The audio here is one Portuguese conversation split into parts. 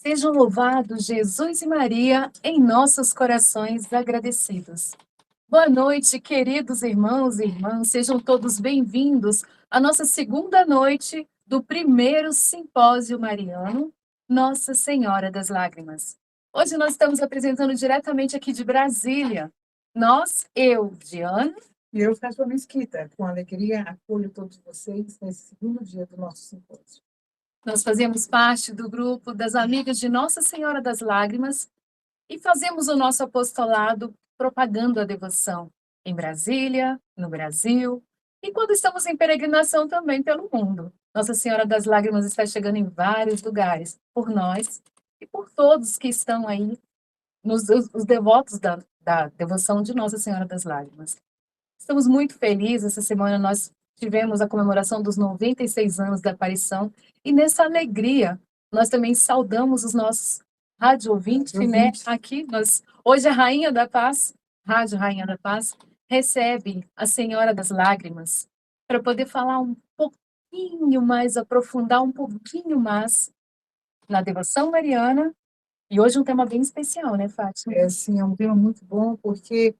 Sejam louvados Jesus e Maria em nossos corações agradecidos. Boa noite, queridos irmãos e irmãs, sejam todos bem-vindos à nossa segunda noite do primeiro Simpósio Mariano, Nossa Senhora das Lágrimas. Hoje nós estamos apresentando diretamente aqui de Brasília. Eu, Diana. E eu, Fátima Mesquita, com alegria acolho todos vocês nesse segundo dia do nosso simpósio. Nós fazemos parte do grupo das Amigas de Nossa Senhora das Lágrimas e fazemos o nosso apostolado propagando a devoção em Brasília, no Brasil, e quando estamos em peregrinação também pelo mundo. Nossa Senhora das Lágrimas está chegando em vários lugares, por nós e por todos que estão aí, os devotos da devoção de Nossa Senhora das Lágrimas. Estamos muito felizes, essa semana nós tivemos a comemoração dos 96 anos da aparição, e nessa alegria nós também saudamos os nossos rádio ouvintes, né? Aqui, hoje a Rainha da Paz, Rádio Rainha da Paz, recebe a Senhora das Lágrimas para poder falar um pouquinho mais, aprofundar um pouquinho mais na devoção mariana, e hoje um tema bem especial, né, Fátima? Sim, é um tema muito bom, porque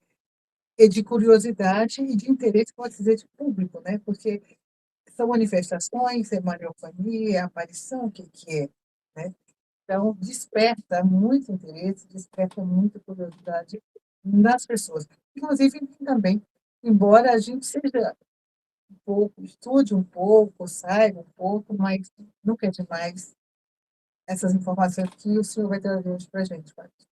é de curiosidade e de interesse, pode dizer, de público, né? Porque são manifestações, é mariofania, é aparição, o que é, né? Então, desperta muito interesse, desperta muita curiosidade nas pessoas. Inclusive, também, embora a gente seja um pouco, estude um pouco, saiba um pouco, mas nunca é demais essas informações que o senhor vai trazer hoje para a gente, Fátima.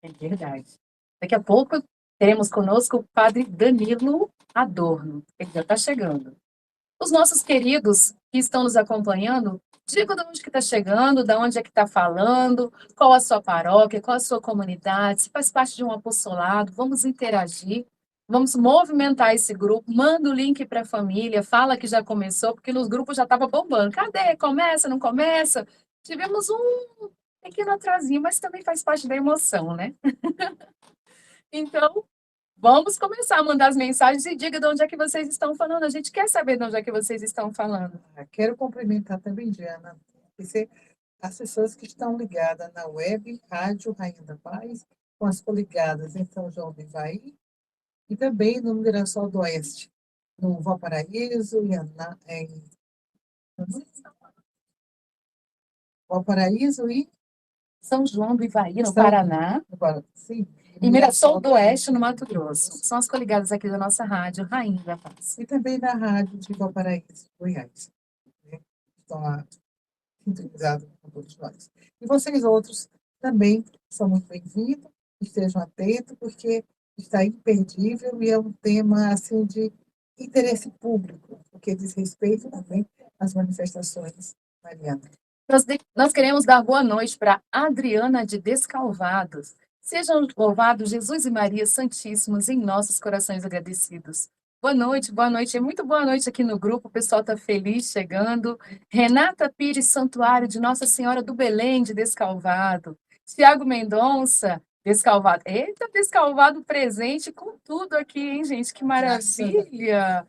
É verdade. Daqui a pouco teremos conosco o Padre Danilo Adorno. Ele já está chegando. Os nossos queridos que estão nos acompanhando, diga de onde que está chegando, de onde é que está falando, qual a sua paróquia, qual a sua comunidade, se faz parte de um apostolado, vamos interagir, vamos movimentar esse grupo, manda o link para a família, fala que já começou, porque nos grupos já estava bombando. Cadê? Começa, não começa? Tivemos um pequeno atrasinho, mas também faz parte da emoção, né? Então, vamos começar a mandar as mensagens e diga de onde é que vocês estão falando. A gente quer saber de onde é que vocês estão falando. Quero cumprimentar também, Diana, as pessoas que estão ligadas na web, Rádio Rainha da Paz, com as coligadas em São João do Ivaí e também no Mirassol do Oeste, no Valparaíso, em Valparaíso e São João do Ivaí, no Paraná, sim, e Mirassol do Oeste, no Mato Grosso. São as coligadas aqui da nossa rádio, Rainha da Paz. E também na rádio de Valparaíso, Goiás, né? Estão lá sintonizados com todos nós. E vocês outros também são muito bem-vindos, estejam atentos, porque está imperdível e é um tema assim de interesse público, porque diz respeito também às manifestações marianas. Nós queremos dar boa noite para Adriana de Descalvados. Sejam louvados Jesus e Maria Santíssimos em nossos corações agradecidos. Boa noite, boa noite. É muito boa noite aqui no grupo, o pessoal está feliz chegando. Renata Pires Santuário de Nossa Senhora do Belém de Descalvado. Tiago Mendonça, Descalvado. Eita, Descalvado presente com tudo aqui, hein, gente? Que maravilha!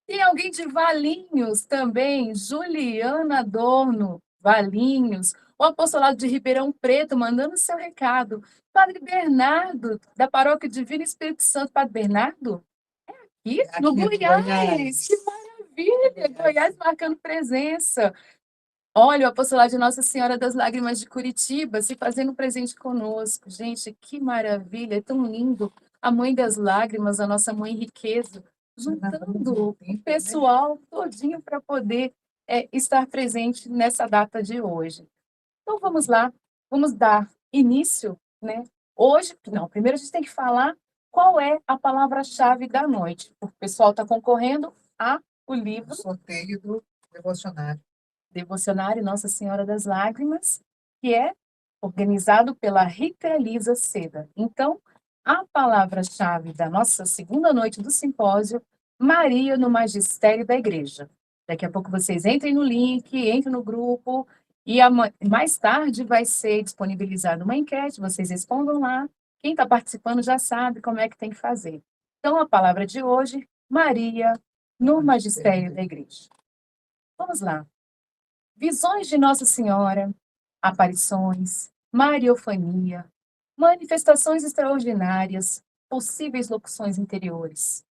Tem alguém de Valinhos também, Juliana Adorno, Valinhos, o apostolado de Ribeirão Preto, mandando seu recado. Padre Bernardo, da Paróquia Divino Espírito Santo. Padre Bernardo? Aqui no Goiás. Que maravilha! Goiás marcando presença. Olha, o apostolado de Nossa Senhora das Lágrimas de Curitiba se fazendo presente conosco. Gente, que maravilha, é tão lindo. A Mãe das Lágrimas, a nossa Mãe Riqueza, juntando o pessoal todinho para poder estar presente nessa data de hoje. Então vamos lá, vamos dar início, né? Hoje, não, primeiro a gente tem que falar qual é a palavra-chave da noite. O pessoal está concorrendo o livro. O sorteio do devocionário. Devocionário Nossa Senhora das Lágrimas, que é organizado pela Rita Elisa Seda. Então, a palavra-chave da nossa segunda noite do simpósio, Maria no Magistério da Igreja. Daqui a pouco vocês entrem no link, entrem no grupo, e mais tarde vai ser disponibilizada uma enquete, vocês respondam lá. Quem está participando já sabe como é que tem que fazer. Então, a palavra de hoje, Maria no Magistério da Igreja. Vamos lá. Visões de Nossa Senhora, aparições, mariofania, manifestações extraordinárias, possíveis locuções interiores.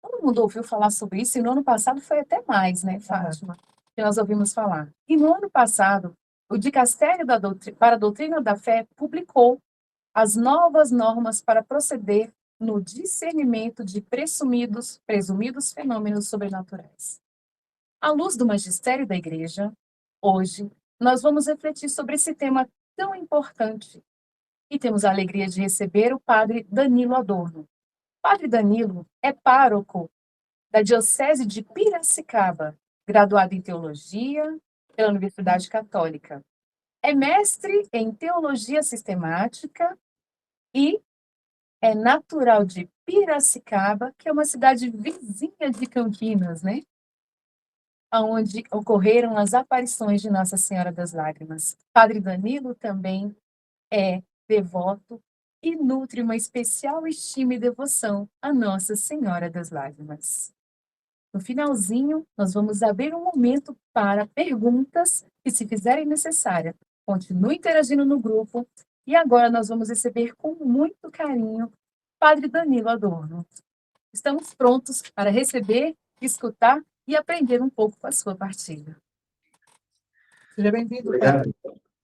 Todo mundo ouviu falar sobre isso, e no ano passado foi até mais, né, Fátima, que nós ouvimos falar. E no ano passado, o Dicastério para a Doutrina da Fé publicou as novas normas para proceder no discernimento de presumidos fenômenos sobrenaturais. À luz do magistério da Igreja, hoje, nós vamos refletir sobre esse tema tão importante. E temos a alegria de receber o padre Danilo Adorno. Padre Danilo é pároco da Diocese de Piracicaba, graduado em Teologia pela Universidade Católica. É mestre em Teologia Sistemática e é natural de Piracicaba, que é uma cidade vizinha de Campinas, né? Onde ocorreram as aparições de Nossa Senhora das Lágrimas. Padre Danilo também é devoto e nutre uma especial estima e devoção a Nossa Senhora das Lágrimas. No finalzinho, nós vamos abrir um momento para perguntas que, se fizerem necessária, continue interagindo no grupo. E agora nós vamos receber com muito carinho Padre Danilo Adorno. Estamos prontos para receber, escutar e aprender um pouco com a sua partilha. Seja bem-vindo, Obrigado.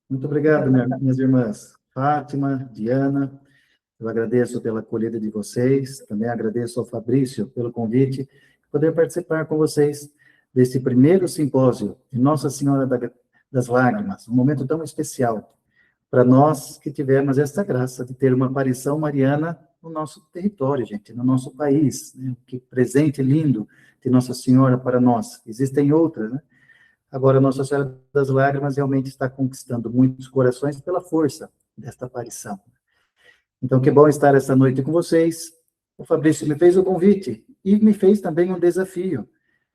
Muito obrigado, minhas irmãs Fátima, Diana. Eu agradeço pela acolhida de vocês. Também agradeço ao Fabrício pelo convite, poder participar com vocês desse primeiro simpósio de Nossa Senhora das Lágrimas, um momento tão especial para nós que tivemos essa graça de ter uma aparição mariana no nosso território, gente, no nosso país, né? Que presente lindo de Nossa Senhora para nós. Existem outras, né? Agora, Nossa Senhora das Lágrimas realmente está conquistando muitos corações pela força desta aparição. Então, que bom estar essa noite com vocês. O Fabrício me fez o convite e me fez também um desafio,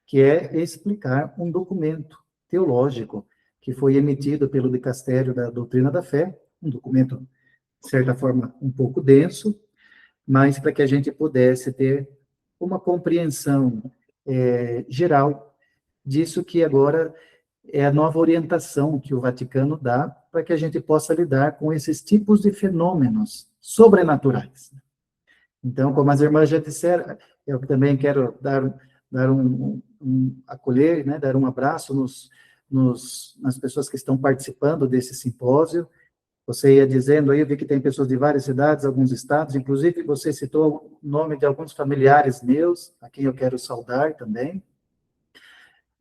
que é explicar um documento teológico que foi emitido pelo Dicastério da Doutrina da Fé, um documento, de certa forma, um pouco denso, mas para que a gente pudesse ter uma compreensão geral disso que agora é a nova orientação que o Vaticano dá para que a gente possa lidar com esses tipos de fenômenos sobrenaturais. Então, como as irmãs já disseram, eu também quero acolher, né, dar um abraço nas pessoas que estão participando desse simpósio. Você ia dizendo aí, eu vi que tem pessoas de várias cidades, alguns estados, inclusive você citou o nome de alguns familiares meus, a quem eu quero saudar também.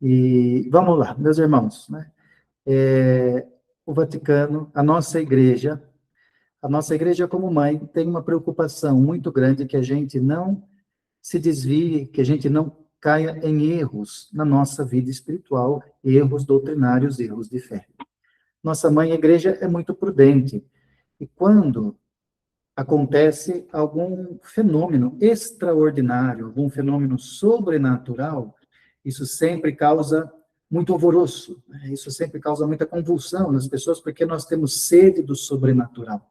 E vamos lá, meus irmãos, né? O Vaticano, a nossa igreja como mãe tem uma preocupação muito grande que a gente não se desvie, que a gente não caia em erros na nossa vida espiritual, erros doutrinários, erros de fé. Nossa mãe, a igreja, é muito prudente. E quando acontece algum fenômeno extraordinário, algum fenômeno sobrenatural, isso sempre causa muito alvoroço, né? Isso sempre causa muita convulsão nas pessoas, porque nós temos sede do sobrenatural.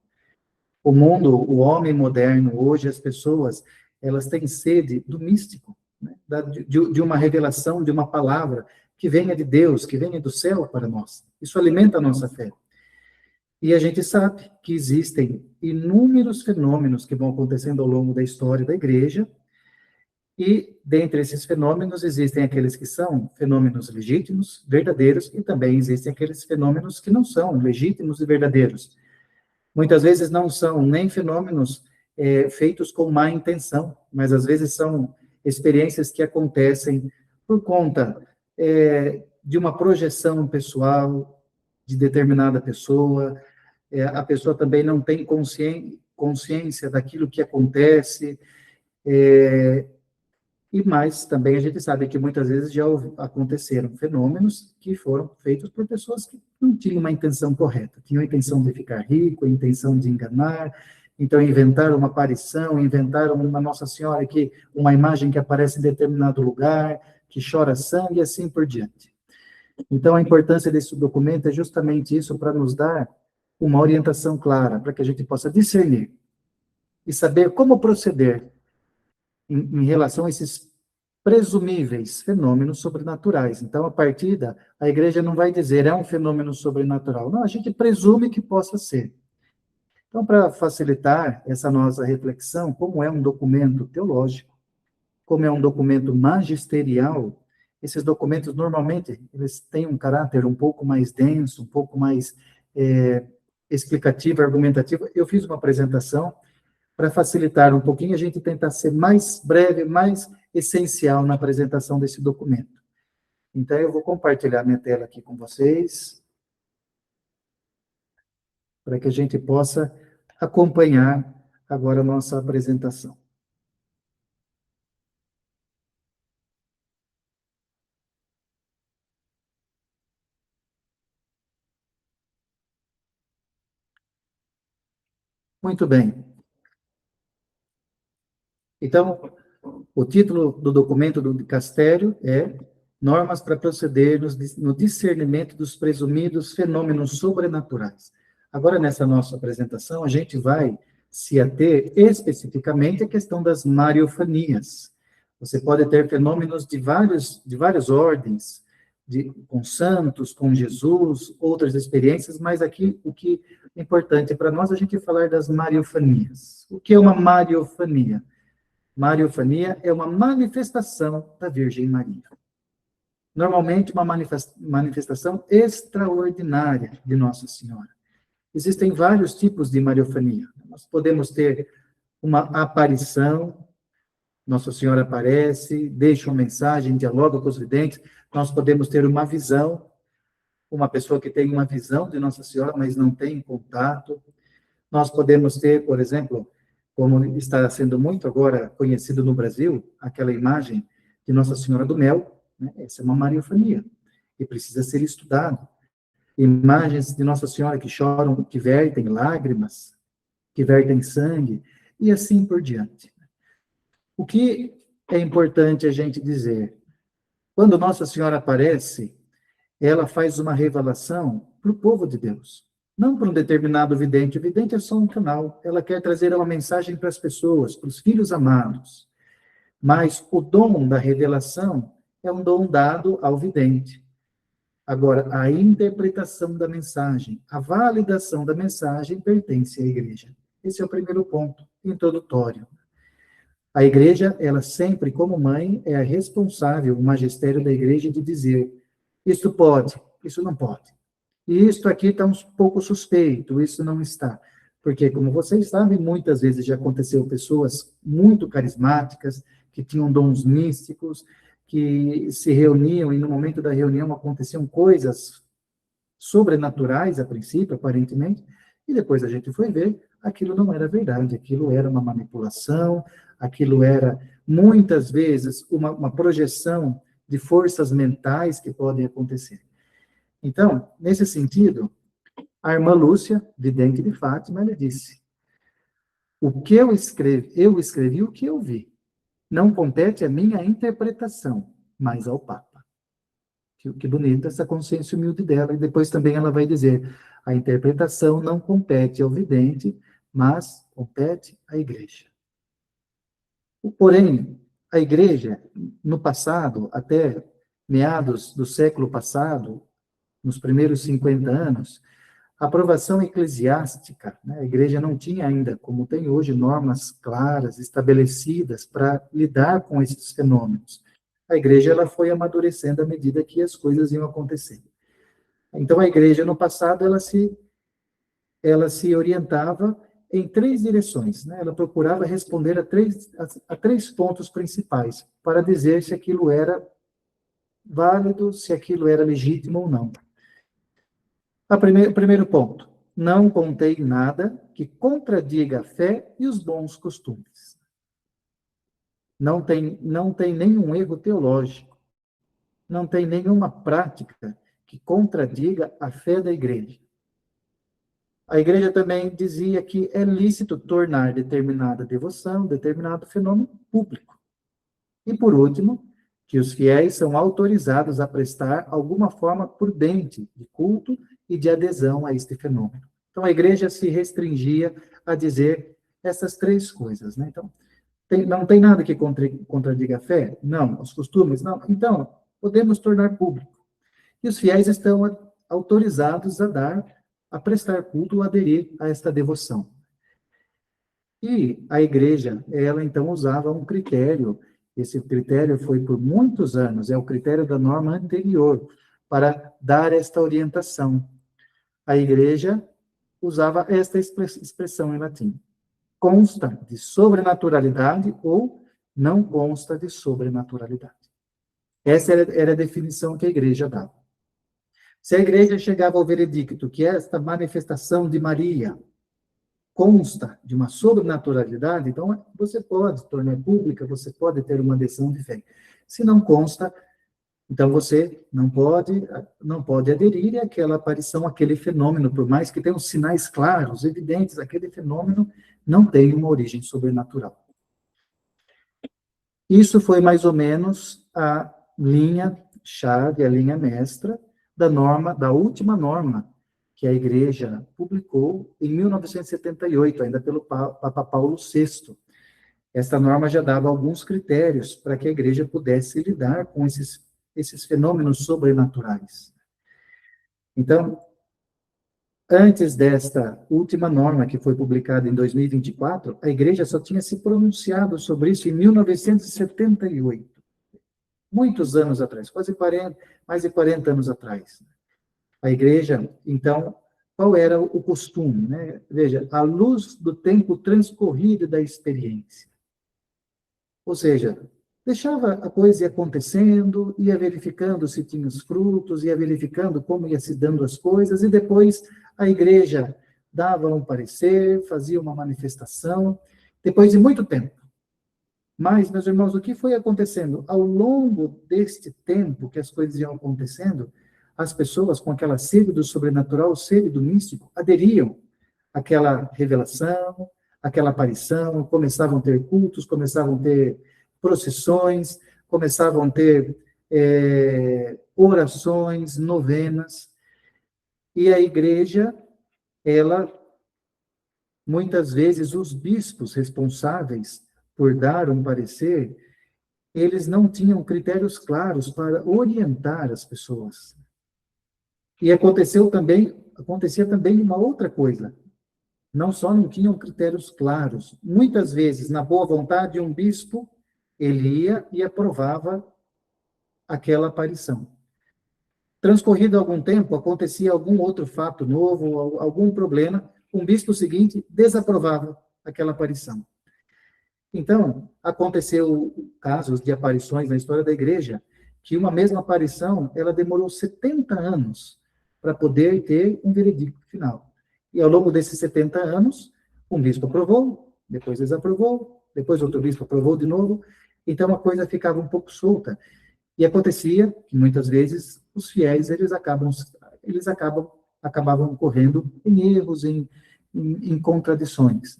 O mundo, o homem moderno, hoje, as pessoas, elas têm sede do místico, né? de uma revelação, de uma palavra que venha de Deus, que venha do céu para nós. Isso alimenta a nossa fé. E a gente sabe que existem inúmeros fenômenos que vão acontecendo ao longo da história da igreja, e dentre esses fenômenos existem aqueles que são fenômenos legítimos, verdadeiros, e também existem aqueles fenômenos que não são legítimos e verdadeiros. Muitas vezes não são nem fenômenos feitos com má intenção, mas às vezes são experiências que acontecem por conta de uma projeção pessoal de determinada pessoa. A pessoa também não tem consciência daquilo que acontece, e mais, também a gente sabe que muitas vezes já aconteceram fenômenos que foram feitos por pessoas que não tinham uma intenção correta, tinham a intenção de ficar rico, a intenção de enganar, então inventaram uma aparição, inventaram uma Nossa Senhora, uma imagem que aparece em determinado lugar, que chora sangue e assim por diante. Então a importância desse documento é justamente isso, para nos dar uma orientação clara, para que a gente possa discernir e saber como proceder em relação a esses presumíveis fenômenos sobrenaturais. Então, a partida, a igreja não vai dizer é um fenômeno sobrenatural. Não, a gente presume que possa ser. Então, para facilitar essa nossa reflexão, como é um documento teológico, como é um documento magisterial, esses documentos, normalmente, eles têm um caráter um pouco mais denso, um pouco mais explicativo, argumentativo. Eu fiz uma apresentação para facilitar um pouquinho, a gente tentar ser mais breve, mais essencial na apresentação desse documento. Então, eu vou compartilhar minha tela aqui com vocês, para que a gente possa acompanhar agora a nossa apresentação. Muito bem. Então, o título do documento do dicastério é Normas para proceder no discernimento dos presumidos fenômenos sobrenaturais. Agora, nessa nossa apresentação, a gente vai se ater especificamente à questão das mariofanias. Você pode ter fenômenos de várias ordens, com santos, com Jesus, outras experiências, mas aqui o que é importante para nós é a gente falar das mariofanias. O que é uma mariofania? Mariofania é uma manifestação da Virgem Maria. Normalmente, uma manifestação extraordinária de Nossa Senhora. Existem vários tipos de mariofania. Nós podemos ter uma aparição, Nossa Senhora aparece, deixa uma mensagem, dialoga com os videntes. Nós podemos ter uma visão, uma pessoa que tem uma visão de Nossa Senhora, mas não tem contato. Nós podemos ter, por exemplo, como está sendo muito agora conhecido no Brasil, aquela imagem de Nossa Senhora do Mel, né? Essa é uma mariofania, e precisa ser estudado. Imagens de Nossa Senhora que choram, que vertem lágrimas, que vertem sangue, e assim por diante. O que é importante a gente dizer? Quando Nossa Senhora aparece, ela faz uma revelação para o povo de Deus. Não para um determinado vidente. O vidente é só um canal. Ela quer trazer uma mensagem para as pessoas, para os filhos amados. Mas o dom da revelação é um dom dado ao vidente. Agora, a interpretação da mensagem, a validação da mensagem pertence à igreja. Esse é o primeiro ponto introdutório. A igreja, ela sempre, como mãe, é a responsável, o magistério da igreja, de dizer: isso pode, isso não pode. E isto aqui está um pouco suspeito, isso não está. Porque, como vocês sabem, muitas vezes já aconteceu pessoas muito carismáticas, que tinham dons místicos, que se reuniam e no momento da reunião aconteciam coisas sobrenaturais, a princípio, aparentemente, e depois a gente foi ver, aquilo não era verdade, aquilo era uma manipulação, aquilo era, muitas vezes, uma projeção de forças mentais que podem acontecer. Então, nesse sentido, a irmã Lúcia, vidente de Fátima, ela disse: o que eu escrevi o que eu vi. Não compete a minha interpretação, mas ao Papa. Que bonita essa consciência humilde dela. E depois também ela vai dizer: a interpretação não compete ao vidente, mas compete à igreja. Porém, a igreja, no passado, até meados do século passado, nos primeiros 50 anos, a aprovação eclesiástica, né? A igreja não tinha ainda, como tem hoje, normas claras, estabelecidas para lidar com esses fenômenos. A igreja ela foi amadurecendo à medida que as coisas iam acontecendo. Então, a igreja, no passado, ela se orientava em 3 direções, né? Ela procurava responder a três pontos principais, para dizer se aquilo era válido, se aquilo era legítimo ou não. O primeiro ponto: não contei nada que contradiga a fé e os bons costumes. Não tem nenhum erro teológico, não tem nenhuma prática que contradiga a fé da igreja. A igreja também dizia que é lícito tornar determinada devoção, determinado fenômeno público. E, por último, que os fiéis são autorizados a prestar alguma forma prudente de culto e de adesão a este fenômeno. Então, a igreja se restringia a dizer essas 3 coisas, né? Então, Não tem nada que contradiga a fé? Não. Os costumes? Não. Então, podemos tornar público. E os fiéis estão autorizados a prestar culto ou aderir a esta devoção. E a igreja, ela então usava um critério, esse critério foi por muitos anos, é o critério da norma anterior, para dar esta orientação. A igreja usava esta expressão em latim. Consta de sobrenaturalidade ou não consta de sobrenaturalidade. Essa era a definição que a igreja dava. Se a igreja chegava ao veredicto que esta manifestação de Maria consta de uma sobrenaturalidade, então você pode tornar pública, você pode ter uma adesão de fé. Se não consta, então você não pode aderir àquela aparição, àquele fenômeno, por mais que tenha os sinais claros, evidentes, aquele fenômeno não tem uma origem sobrenatural. Isso foi mais ou menos a linha-chave, a linha mestra da última norma que a Igreja publicou em 1978, ainda pelo Papa Paulo VI. Esta norma já dava alguns critérios para que a Igreja pudesse lidar com esses fenômenos sobrenaturais. Então, antes desta última norma, que foi publicada em 2024, a Igreja só tinha se pronunciado sobre isso em 1978. Muitos anos atrás, mais de 40 anos atrás. A igreja, então, qual era o costume, né? Veja, à luz do tempo transcorrido da experiência. Ou seja, deixava a coisa ir acontecendo, ia verificando se tinha os frutos, ia verificando como ia se dando as coisas, e depois a igreja dava um parecer, fazia uma manifestação, depois de muito tempo. Mas, meus irmãos, o que foi acontecendo? Ao longo deste tempo que as coisas iam acontecendo, as pessoas com aquela sede do sobrenatural, sede do místico, aderiam àquela revelação, àquela aparição, começavam a ter cultos, começavam a ter procissões, começavam a ter orações, novenas. E a igreja, ela, muitas vezes, os bispos responsáveis por dar um parecer, eles não tinham critérios claros para orientar as pessoas. E acontecia também uma outra coisa. Não só não tinham critérios claros. Muitas vezes, na boa vontade, um bispo, ele ia e aprovava aquela aparição. Transcorrido algum tempo, acontecia algum outro fato novo, algum problema, um bispo seguinte desaprovava aquela aparição. Então, aconteceu casos de aparições na história da igreja, que uma mesma aparição, ela demorou 70 anos para poder ter um veredicto final. E ao longo desses 70 anos, um bispo aprovou, depois desaprovou, depois outro bispo aprovou de novo, então a coisa ficava um pouco solta. E acontecia que, muitas vezes, os fiéis, eles acabavam correndo em erros, em contradições.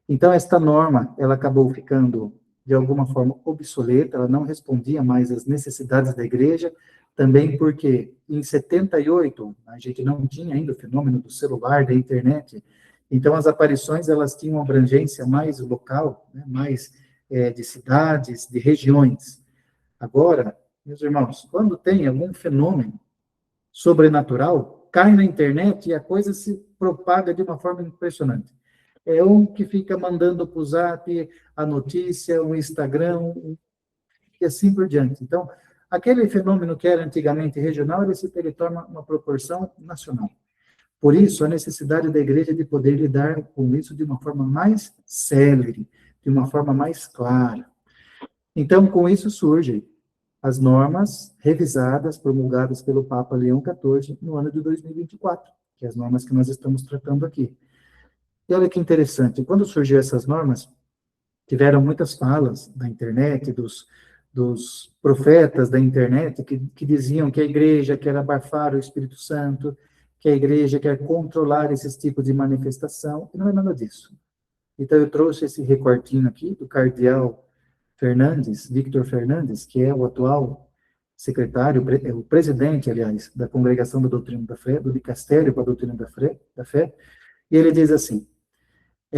Então, esta norma, ela acabou ficando, de alguma forma, obsoleta, ela não respondia mais às necessidades da igreja, também porque, em 78, a gente não tinha ainda o fenômeno do celular, da internet, então as aparições, elas tinham uma abrangência mais local, né, mais de cidades, de regiões. Agora, meus irmãos, quando tem algum fenômeno sobrenatural, cai na internet e a coisa se propaga de uma forma impressionante. É um que fica mandando para o Zap a notícia, o Instagram, e assim por diante. Então, aquele fenômeno que era antigamente regional, ele torna uma proporção nacional. Por isso, a necessidade da igreja de poder lidar com isso de uma forma mais célere, de uma forma mais clara. Então, com isso surgem as normas revisadas, promulgadas pelo Papa Leão XIV no ano de 2024, que é as normas que nós estamos tratando aqui. E olha que interessante, quando surgiu essas normas, tiveram muitas falas da internet, dos profetas da internet, que diziam que a igreja quer abafar o Espírito Santo, que a igreja quer controlar esses tipos de manifestação, e não é nada disso. Então, eu trouxe esse recortinho aqui do cardeal Fernandes, Victor Fernandes, que é o atual secretário, o presidente, aliás, da Congregação da Doutrina da Fé, do Dicastério para a Doutrina da Fé, e ele diz assim,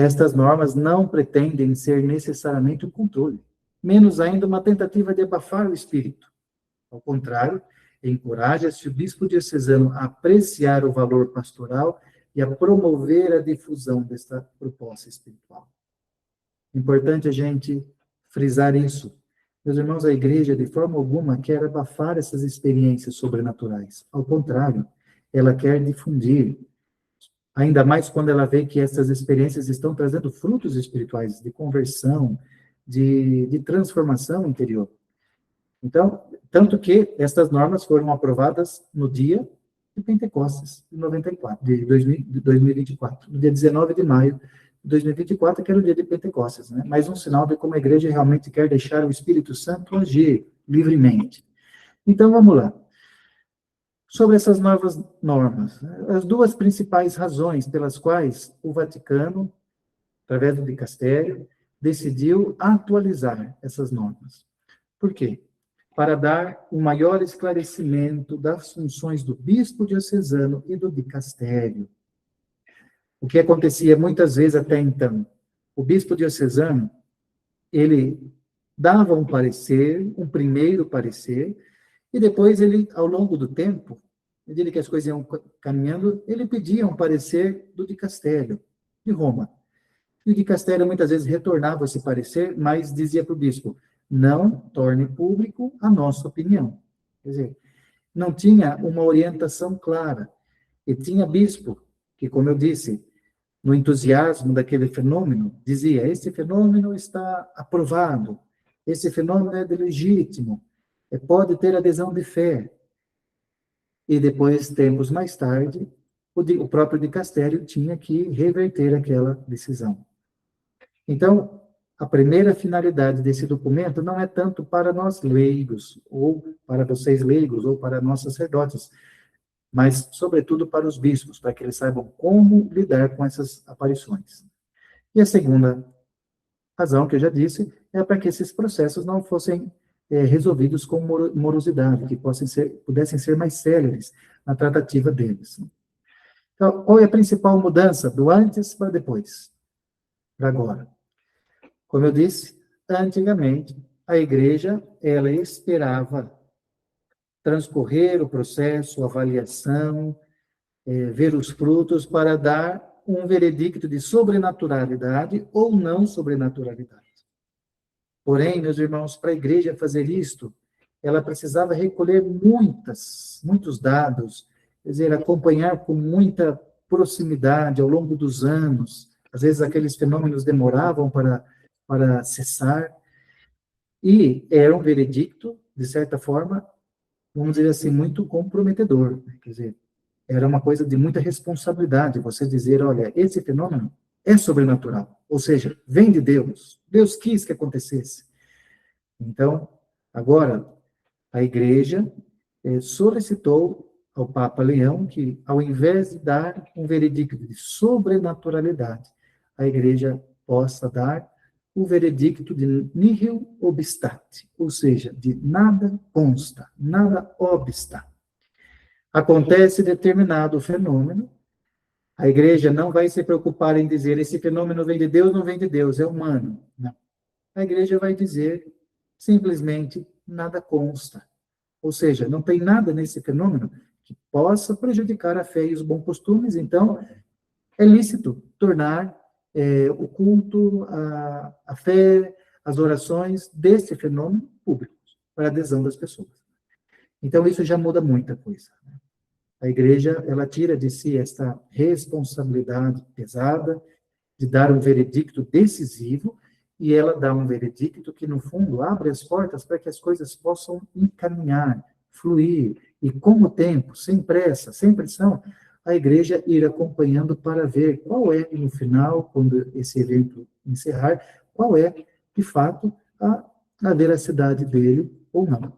Estas normas não pretendem ser necessariamente um controle, menos ainda uma tentativa de abafar o espírito. Ao contrário, encoraja-se o bispo diocesano a apreciar o valor pastoral e a promover a difusão desta proposta espiritual. Importante a gente frisar isso. Meus irmãos, a igreja, de forma alguma, quer abafar essas experiências sobrenaturais. Ao contrário, ela quer difundir, ainda mais quando ela vê que essas experiências estão trazendo frutos espirituais, de conversão, de transformação interior. Então, tanto que estas normas foram aprovadas no dia de Pentecostes, de 2024, no dia 19 de maio de 2024, que era o dia de Pentecostes, né? Mais um sinal de como a igreja realmente quer deixar o Espírito Santo agir livremente. Então, vamos lá. Sobre essas novas normas, as duas principais razões pelas quais o Vaticano, através do dicastério, decidiu atualizar essas normas. Por quê? Para dar um maior esclarecimento das funções do bispo diocesano e do dicastério. O que acontecia muitas vezes até então? O bispo diocesano, ele dava um parecer, um primeiro parecer, e depois ele, ao longo do tempo, à medida que as coisas iam caminhando, ele pedia um parecer do dicastério, de Roma. E o dicastério muitas vezes retornava esse parecer, mas dizia para o bispo, não torne público a nossa opinião. Quer dizer, não tinha uma orientação clara. E tinha bispo que, como eu disse, no entusiasmo daquele fenômeno, dizia, esse fenômeno está aprovado, esse fenômeno é legítimo, pode ter adesão de fé. E depois, tempos mais tarde, o próprio dicastério tinha que reverter aquela decisão. Então, a primeira finalidade desse documento não é tanto para nós leigos, ou para vocês leigos, ou para nós sacerdotes, mas, sobretudo, para os bispos, para que eles saibam como lidar com essas aparições. E a segunda razão, que eu já disse, é para que esses processos não fossem resolvidos com morosidade, que pudessem ser mais céleres na tratativa deles. Então, qual é a principal mudança do antes para depois? Para agora. Como eu disse, antigamente, a igreja, ela esperava transcorrer o processo, a avaliação, ver os frutos para dar um veredicto de sobrenaturalidade ou não sobrenaturalidade. Porém, meus irmãos, para a igreja fazer isto, ela precisava recolher muitos dados, quer dizer, acompanhar com muita proximidade ao longo dos anos. Às vezes, aqueles fenômenos demoravam para cessar, e era um veredicto, de certa forma, vamos dizer assim, muito comprometedor. Quer dizer, era uma coisa de muita responsabilidade, você dizer, olha, esse fenômeno é sobrenatural, ou seja, vem de Deus, Deus quis que acontecesse. Então, agora, a igreja solicitou ao Papa Leão que, ao invés de dar um veredicto de sobrenaturalidade, a igreja possa dar o veredicto de nihil obstat, ou seja, de nada consta, nada obsta. Acontece determinado fenômeno, a igreja não vai se preocupar em dizer esse fenômeno vem de Deus, não vem de Deus, é humano. Não. A igreja vai dizer simplesmente nada consta. Ou seja, não tem nada nesse fenômeno que possa prejudicar a fé e os bons costumes, então é lícito tornar o culto, a fé, as orações desse fenômeno públicos, para a adesão das pessoas. Então, isso já muda muita coisa. A igreja, ela tira de si essa responsabilidade pesada de dar um veredicto decisivo, e ela dá um veredicto que, no fundo, abre as portas para que as coisas possam encaminhar, fluir, e com o tempo, sem pressa, sem pressão, a igreja ir acompanhando para ver qual é, no final, quando esse evento encerrar, qual é, de fato, a veracidade dele ou não.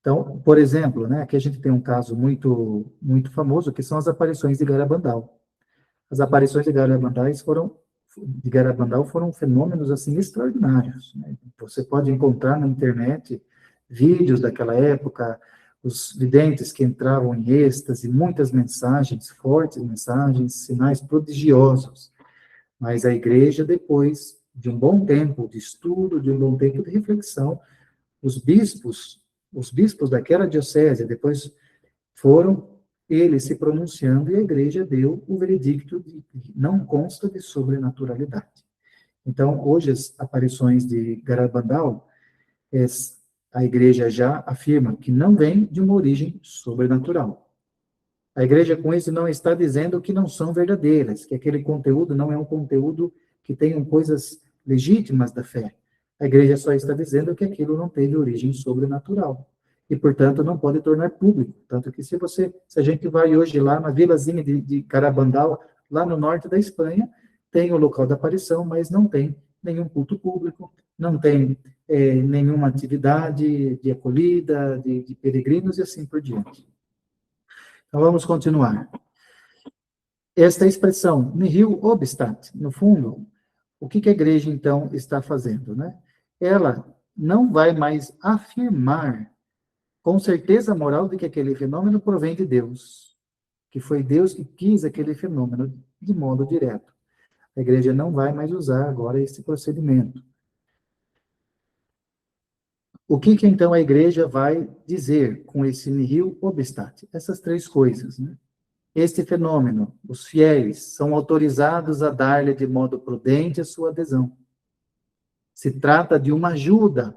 Então, por exemplo, né, aqui a gente tem um caso muito famoso, que são as aparições de Garabandal. As aparições de Garabandal foram fenômenos assim extraordinários, né? Você pode encontrar na internet vídeos daquela época, os videntes que entravam em êxtase, muitas mensagens, fortes mensagens, sinais prodigiosos. Mas a igreja, depois de um bom tempo de estudo, de um bom tempo de reflexão, os bispos daquela diocese, depois foram eles se pronunciando e a igreja deu o veredicto de que não consta de sobrenaturalidade. Então, hoje, as aparições de Garabandal, a igreja já afirma que não vem de uma origem sobrenatural. A igreja, com isso, não está dizendo que não são verdadeiras, que aquele conteúdo não é um conteúdo que tenham coisas legítimas da fé. A igreja só está dizendo que aquilo não teve origem sobrenatural. E, portanto, não pode tornar público. Tanto que se a gente vai hoje lá na vilazinha de Garabandal, lá no norte da Espanha, tem o local da aparição, mas não tem nenhum culto público, não tem nenhuma atividade de acolhida, de peregrinos e assim por diante. Então, vamos continuar. Esta expressão, nihil obstat, no fundo, o que a igreja, então, está fazendo, né? Ela não vai mais afirmar com certeza moral de que aquele fenômeno provém de Deus, que foi Deus que quis aquele fenômeno de modo direto. A igreja não vai mais usar agora esse procedimento. O que então a igreja vai dizer com esse nihil obstat? Essas três coisas, né? Este fenômeno, os fiéis são autorizados a dar-lhe de modo prudente a sua adesão. Se trata de uma ajuda,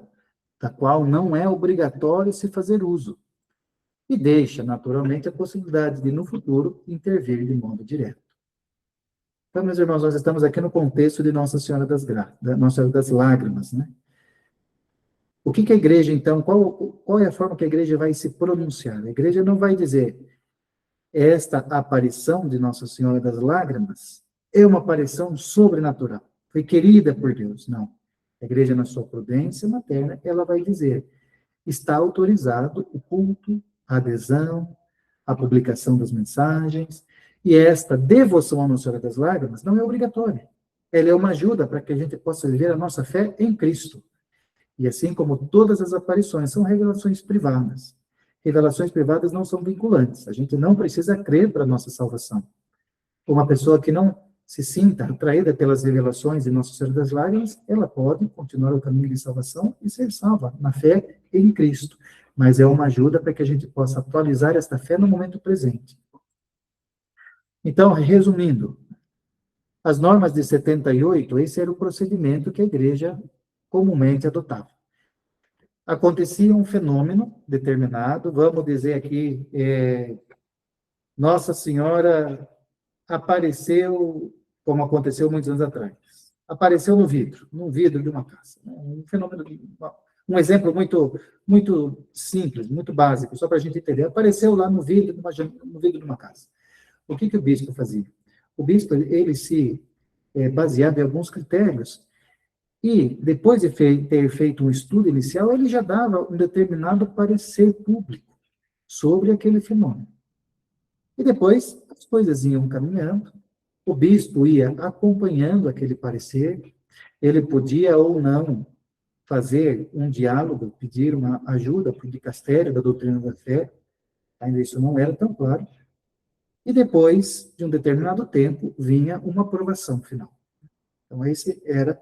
da qual não é obrigatório se fazer uso, e deixa, naturalmente, a possibilidade de, no futuro, intervir de modo direto. Então, meus irmãos, nós estamos aqui no contexto de Nossa Senhora Nossa Senhora das Lágrimas, né? O que a igreja, então, qual é a forma que a igreja vai se pronunciar? A igreja não vai dizer, esta aparição de Nossa Senhora das Lágrimas é uma aparição sobrenatural, foi querida por Deus. Não. A igreja, na sua prudência materna, ela vai dizer, está autorizado o culto, a adesão, a publicação das mensagens, e esta devoção à Nossa Senhora das Lágrimas não é obrigatória. Ela é uma ajuda para que a gente possa viver a nossa fé em Cristo. E assim como todas as aparições são revelações privadas. Revelações privadas não são vinculantes. A gente não precisa crer para a nossa salvação. Uma pessoa que não se sinta atraída pelas revelações de Nossa Senhora das Lágrimas, ela pode continuar o caminho de salvação e ser salva na fé em Cristo. Mas é uma ajuda para que a gente possa atualizar esta fé no momento presente. Então, resumindo, as normas de 78, esse era o procedimento que a igreja comumente adotava. Acontecia um fenômeno determinado, vamos dizer aqui, Nossa Senhora apareceu, como aconteceu muitos anos atrás, apareceu no vidro de uma casa. Um fenômeno, um exemplo muito simples, muito básico, só para a gente entender. Apareceu lá no vidro de uma casa. O que o bispo fazia? O bispo, ele se baseava em alguns critérios, e depois de ter feito um estudo inicial, ele já dava um determinado parecer público sobre aquele fenômeno. E depois as coisas iam caminhando, o bispo ia acompanhando aquele parecer, ele podia ou não fazer um diálogo, pedir uma ajuda para o dicastério da doutrina da fé, ainda isso não era tão claro, e depois de um determinado tempo vinha uma aprovação final. Então esse era,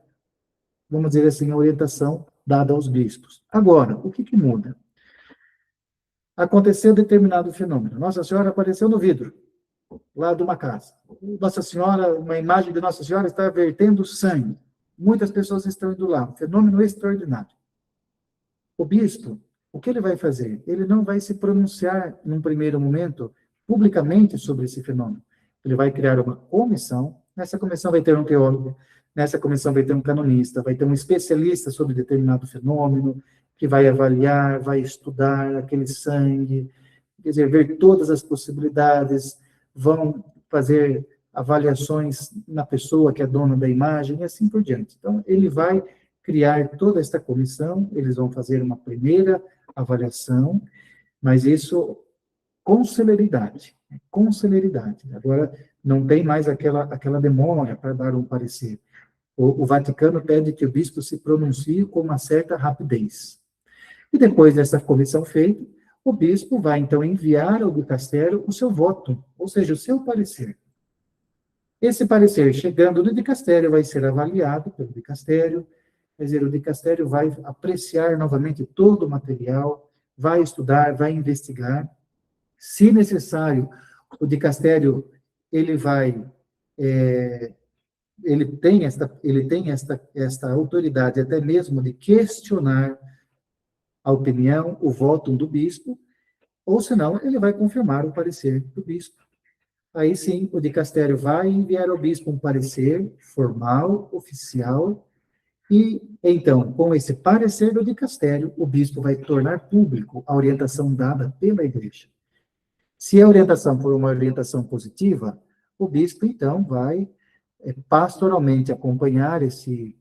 vamos dizer assim, a orientação dada aos bispos. Agora, o que muda? Aconteceu determinado fenômeno. Nossa Senhora apareceu no vidro, lá de uma casa. Nossa Senhora, uma imagem de Nossa Senhora está vertendo sangue. Muitas pessoas estão indo lá. Um fenômeno extraordinário. O bispo, o que ele vai fazer? Ele não vai se pronunciar, num primeiro momento, publicamente sobre esse fenômeno. Ele vai criar uma comissão. Nessa comissão vai ter um teólogo, nessa comissão vai ter um canonista, vai ter um especialista sobre determinado fenômeno, que vai avaliar, vai estudar aquele sangue, quer dizer, ver todas as possibilidades, vão fazer avaliações na pessoa que é dona da imagem, e assim por diante. Então, ele vai criar toda esta comissão, eles vão fazer uma primeira avaliação, mas isso com celeridade. Agora, não tem mais aquela demora para dar um parecer. O Vaticano pede que o bispo se pronuncie com uma certa rapidez. E depois dessa comissão feita, o bispo vai, então, enviar ao dicastério o seu voto, ou seja, o seu parecer. Esse parecer, chegando no dicastério, vai ser avaliado pelo dicastério, quer dizer, o dicastério vai apreciar novamente todo o material, vai estudar, vai investigar. Se necessário, o dicastério, ele vai, ele tem esta autoridade até mesmo de questionar a opinião, o voto do bispo, ou senão ele vai confirmar o parecer do bispo. Aí sim, o dicastério vai enviar ao bispo um parecer formal, oficial, e então, com esse parecer do dicastério, o bispo vai tornar público a orientação dada pela igreja. Se a orientação for uma orientação positiva, o bispo, então, vai pastoralmente acompanhar este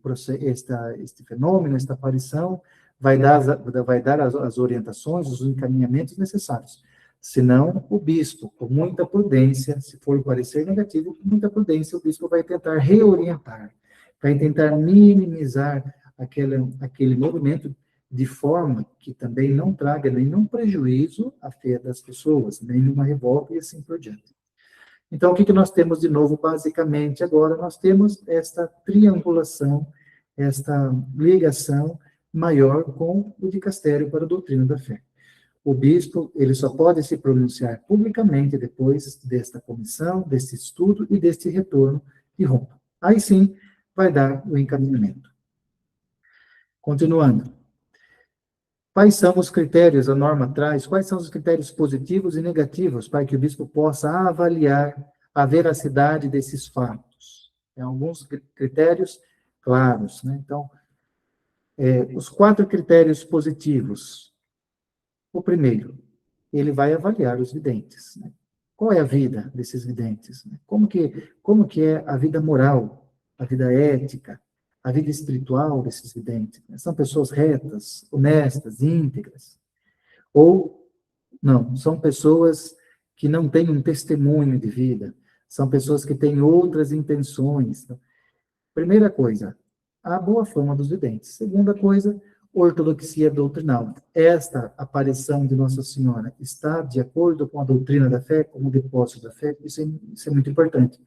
fenômeno, esta aparição, vai dar as orientações, os encaminhamentos necessários. Senão, o bispo, com muita prudência, se for parecer negativo, com muita prudência, o bispo vai tentar reorientar, vai tentar minimizar aquele movimento de forma que também não traga nenhum prejuízo à fé das pessoas, nenhuma revolta e assim por diante. Então, o que nós temos de novo, basicamente, agora? Nós temos esta triangulação, esta ligação maior com o dicastério para a doutrina da fé. O bispo, ele só pode se pronunciar publicamente depois desta comissão, deste estudo e deste retorno de Roma. Aí sim, vai dar o encaminhamento. Continuando. Quais são os critérios, a norma traz, quais são os critérios positivos e negativos para que o bispo possa avaliar a veracidade desses fatos? Tem alguns critérios claros, né? Então, os 4 critérios positivos. O primeiro, ele vai avaliar os videntes, né? Qual é a vida desses videntes? Né? Como que é a vida moral, a vida ética, a vida espiritual desses videntes? Né? São pessoas retas, honestas, íntegras? Ou, não, são pessoas que não têm um testemunho de vida, são pessoas que têm outras intenções. Primeira coisa, a boa fama dos videntes. Segunda coisa, ortodoxia doutrinal. Esta aparição de Nossa Senhora está de acordo com a doutrina da fé, com o depósito da fé? Isso é muito importante.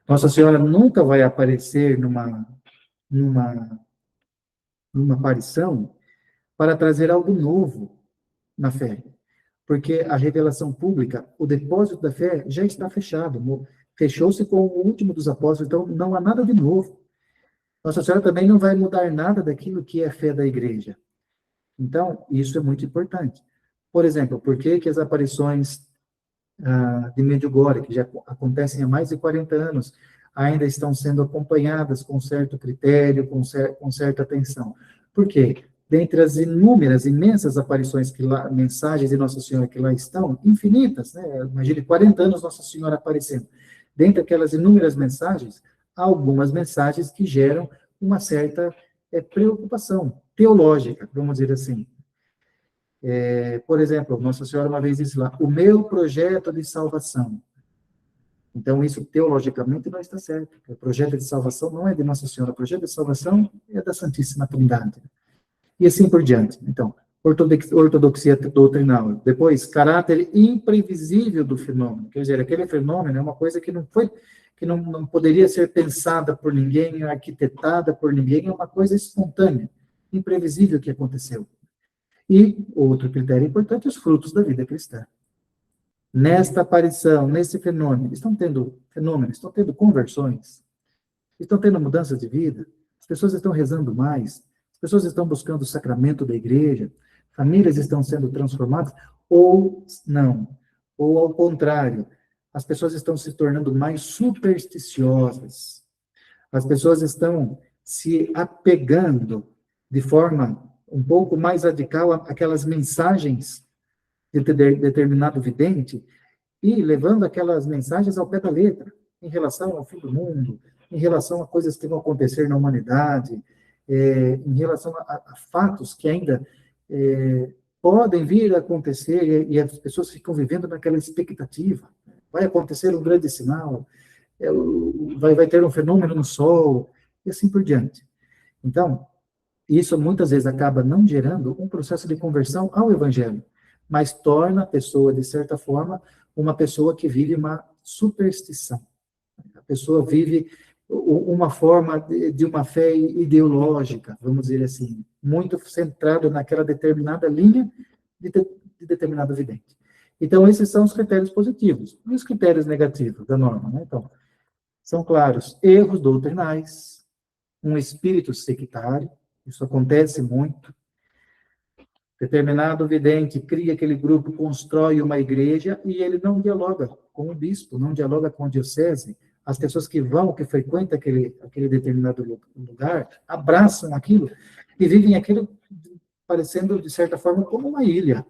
Nossa Senhora nunca vai aparecer numa aparição para trazer algo novo na fé, porque a revelação pública, o depósito da fé já está fechado, fechou-se com o último dos apóstolos, então não há nada de novo. Nossa Senhora também não vai mudar nada daquilo que é a fé da igreja. Então, isso é muito importante. Por exemplo, por que as aparições de Medjugorje, que já acontecem há mais de 40 anos, ainda estão sendo acompanhadas com certo critério, com certa atenção? Por quê? Dentre as inúmeras, imensas aparições, mensagens de Nossa Senhora que lá estão, infinitas, né? Imagine 40 anos Nossa Senhora aparecendo. Dentre aquelas inúmeras mensagens, há algumas mensagens que geram uma certa preocupação teológica, vamos dizer assim. Por exemplo, Nossa Senhora uma vez disse lá, o meu projeto de salvação. Então, isso teologicamente não está certo. O projeto de salvação não é de Nossa Senhora, o projeto de salvação é da Santíssima Trindade. E assim por diante. Então, ortodoxia doutrinal. Depois, caráter imprevisível do fenômeno. Quer dizer, aquele fenômeno é uma coisa que não poderia ser pensada por ninguém, arquitetada por ninguém, é uma coisa espontânea, imprevisível que aconteceu. E outro critério importante, os frutos da vida cristã. Nesta aparição, nesse fenômeno, estão tendo conversões, estão tendo mudanças de vida, as pessoas estão rezando mais, as pessoas estão buscando o sacramento da igreja, famílias estão sendo transformadas, ou não, ou ao contrário, as pessoas estão se tornando mais supersticiosas, as pessoas estão se apegando de forma um pouco mais radical àquelas mensagens de determinado vidente e levando aquelas mensagens ao pé da letra, em relação ao fim do mundo, em relação a coisas que vão acontecer na humanidade, em relação a fatos que ainda podem vir a acontecer e as pessoas ficam vivendo naquela expectativa. Vai acontecer um grande sinal, vai ter um fenômeno no sol, e assim por diante. Então, isso muitas vezes acaba não gerando um processo de conversão ao evangelho, mas torna a pessoa, de certa forma, uma pessoa que vive uma superstição. A pessoa vive uma forma de uma fé ideológica, vamos dizer assim, muito centrada naquela determinada linha de determinado vidente. Então, esses são os critérios positivos. E os critérios negativos da norma, né? Então, são claros: erros doutrinais, um espírito sectário, isso acontece muito. Determinado vidente cria aquele grupo, constrói uma igreja e ele não dialoga com o bispo, não dialoga com a diocese. As pessoas que vão, que frequentam aquele determinado lugar, abraçam aquilo e vivem aquilo parecendo, de certa forma, como uma ilha.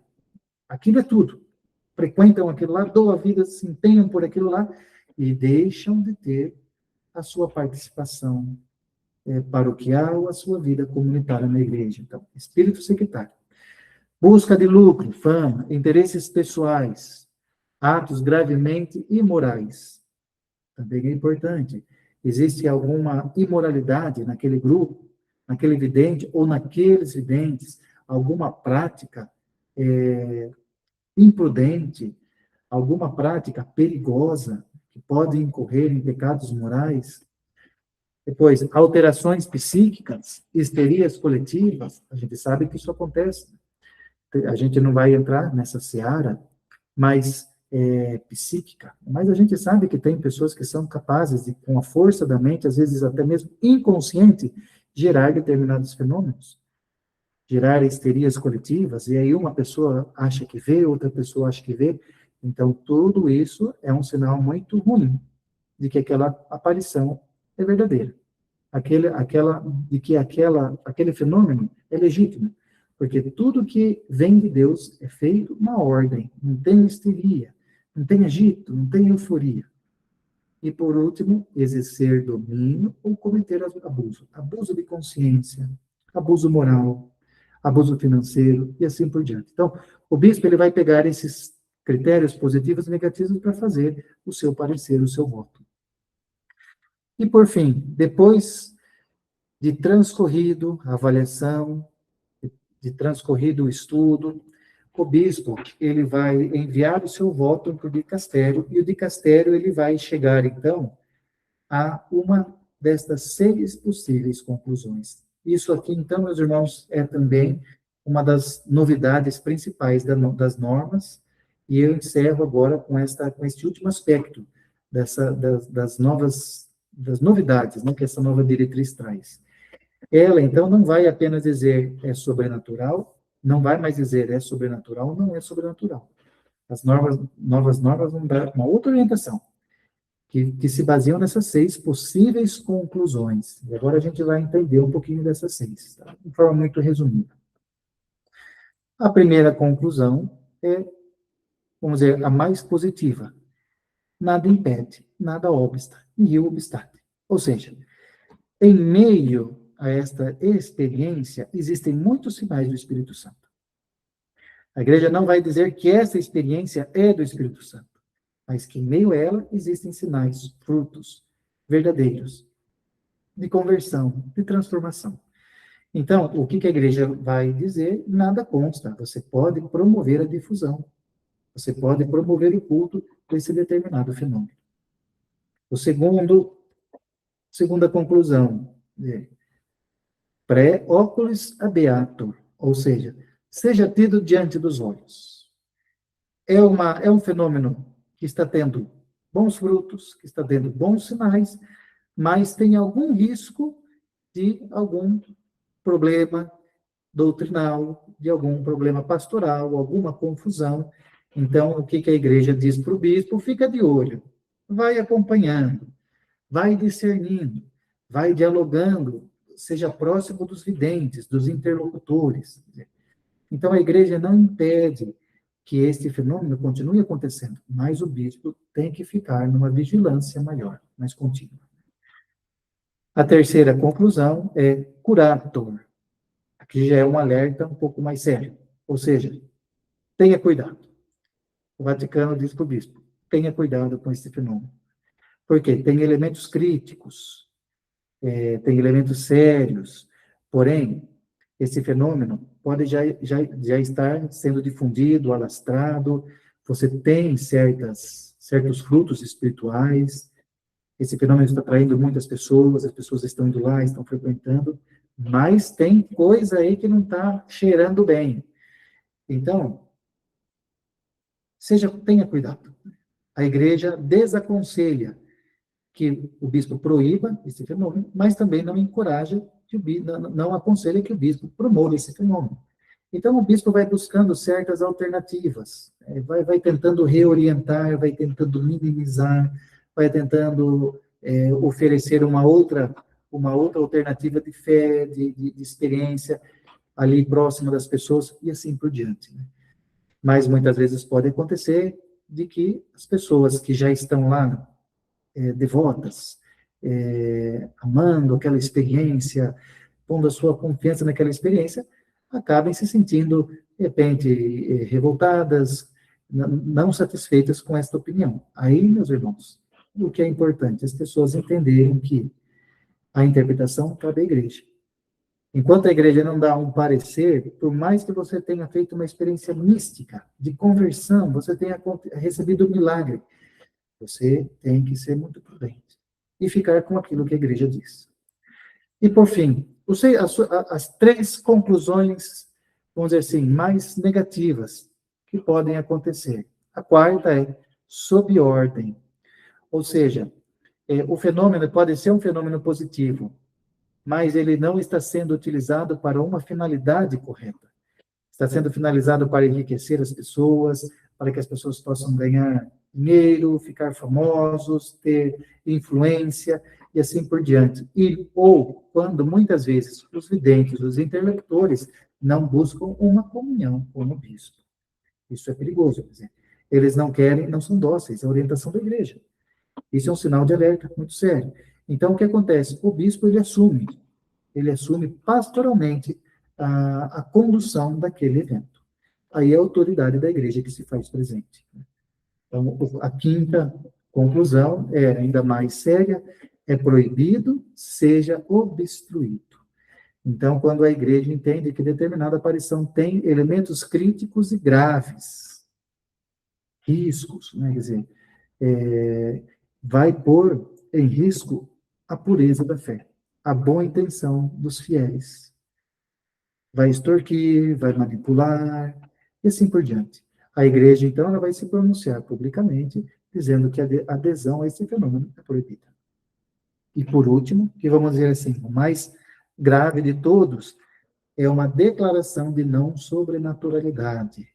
Aquilo é tudo. Frequentam aquilo lá, doam a vida, se empenham por aquilo lá e deixam de ter a sua participação paroquial, a sua vida comunitária na igreja. Então, espírito sectário. Busca de lucro, fama, interesses pessoais, atos gravemente imorais. Também é importante. Existe alguma imoralidade naquele grupo, naquele vidente ou naqueles videntes, alguma prática imprudente, alguma prática perigosa que pode incorrer em pecados morais. Depois, alterações psíquicas, histerias coletivas, a gente sabe que isso acontece. A gente não vai entrar nessa seara, mas psíquica. Mas a gente sabe que tem pessoas que são capazes de, com a força da mente, às vezes até mesmo inconsciente, gerar determinados fenômenos, gerar histerias coletivas, e aí uma pessoa acha que vê, outra pessoa acha que vê. Então, tudo isso é um sinal muito ruim de que aquela aparição é verdadeira. Aquele fenômeno é legítimo. Porque tudo que vem de Deus é feito na ordem, não tem histeria, não tem agito, não tem euforia. E, por último, exercer domínio ou cometer abuso. Abuso de consciência, abuso moral, abuso financeiro e assim por diante. Então, o bispo ele vai pegar esses critérios positivos e negativos para fazer o seu parecer, o seu voto. E, por fim, depois de transcorrido a avaliação, de transcorrido o estudo, o bispo ele vai enviar o seu voto para o dicastério, e o dicastério ele vai chegar, então, a uma destas 6 possíveis conclusões. Isso aqui, então, meus irmãos, é também uma das novidades principais das normas, e eu encerro agora com este último aspecto das novidades, né, que essa nova diretriz traz. Ela, então, não vai apenas dizer é sobrenatural, não vai mais dizer é sobrenatural, não é sobrenatural. As novas normas vão dar uma outra orientação, que se baseiam nessas 6 possíveis conclusões. E agora a gente vai entender um pouquinho dessas 6, tá? De forma muito resumida. A primeira conclusão é, vamos dizer, a mais positiva. Nada impede, nada obsta, nihil obstate. Ou seja, em meio a esta experiência, existem muitos sinais do Espírito Santo. A igreja não vai dizer que essa experiência é do Espírito Santo, mas que em meio a ela existem sinais, frutos verdadeiros de conversão, de transformação. Então, o que a igreja vai dizer? Nada consta. Você pode promover a difusão. Você pode promover o culto desse determinado fenômeno. Segunda conclusão, pré-oculis habeatur, ou seja, seja tido diante dos olhos. É um fenômeno que está tendo bons frutos, que está tendo bons sinais, mas tem algum risco de algum problema doutrinal, de algum problema pastoral, alguma confusão. Então, o que a igreja diz para o bispo? Fica de olho, vai acompanhando, vai discernindo, vai dialogando, seja próximo dos videntes, dos interlocutores. Então, a igreja não impede que este fenômeno continue acontecendo, mas o bispo tem que ficar numa vigilância maior, mais contínua. A terceira conclusão é curator. Aqui já é um alerta um pouco mais sério. Ou seja, tenha cuidado. O Vaticano diz para o bispo, tenha cuidado com esse fenômeno. Porque tem elementos críticos, tem elementos sérios, porém, esse fenômeno pode já estar sendo difundido, alastrado, você tem certos frutos espirituais, esse fenômeno está atraindo muitas pessoas, as pessoas estão indo lá, estão frequentando, mas tem coisa aí que não está cheirando bem. Então, tenha cuidado. A igreja desaconselha que o bispo proíba esse fenômeno, mas também não encoraja, não aconselha que o bispo promova esse fenômeno. Então, o bispo vai buscando certas alternativas, vai tentando reorientar, vai tentando minimizar, vai tentando oferecer uma outra alternativa de fé, de experiência ali próxima das pessoas e assim por diante. Né? Mas muitas vezes pode acontecer de que as pessoas que já estão lá devotas, amando aquela experiência, pondo a sua confiança naquela experiência, acabem se sentindo, de repente, revoltadas, não satisfeitas com esta opinião. Aí, meus irmãos, o que é importante? As pessoas entenderem que a interpretação cabe à igreja. Enquanto a igreja não dá um parecer, por mais que você tenha feito uma experiência mística, de conversão, você tenha recebido um milagre, você tem que ser muito prudente e ficar com aquilo que a igreja diz. E, por fim, as 3 conclusões, vamos dizer assim, mais negativas que podem acontecer. A quarta é sob ordem. Ou seja, o fenômeno pode ser um fenômeno positivo, mas ele não está sendo utilizado para uma finalidade correta. Está sendo finalizado para enriquecer as pessoas, para que as pessoas possam ganhar dinheiro, ficar famosos, ter influência e assim por diante. Ou quando muitas vezes os videntes, os interlocutores, não buscam uma comunhão com o bispo. Isso é perigoso, por exemplo. Eles não querem, não são dóceis à orientação da igreja. Isso é um sinal de alerta muito sério. Então, o que acontece? O bispo, ele assume pastoralmente a condução daquele evento. Aí é a autoridade da igreja que se faz presente. Então, a quinta conclusão é ainda mais séria, é proibido, seja obstruído. Então, quando a igreja entende que determinada aparição tem elementos críticos e graves, riscos, né? Quer dizer, vai pôr em risco a pureza da fé, a boa intenção dos fiéis. Vai extorquir, vai manipular, e assim por diante. A igreja, então, ela vai se pronunciar publicamente, dizendo que a adesão a esse fenômeno é proibida. E, por último, que vamos dizer assim, o mais grave de todos, é uma declaração de não sobrenaturalidade.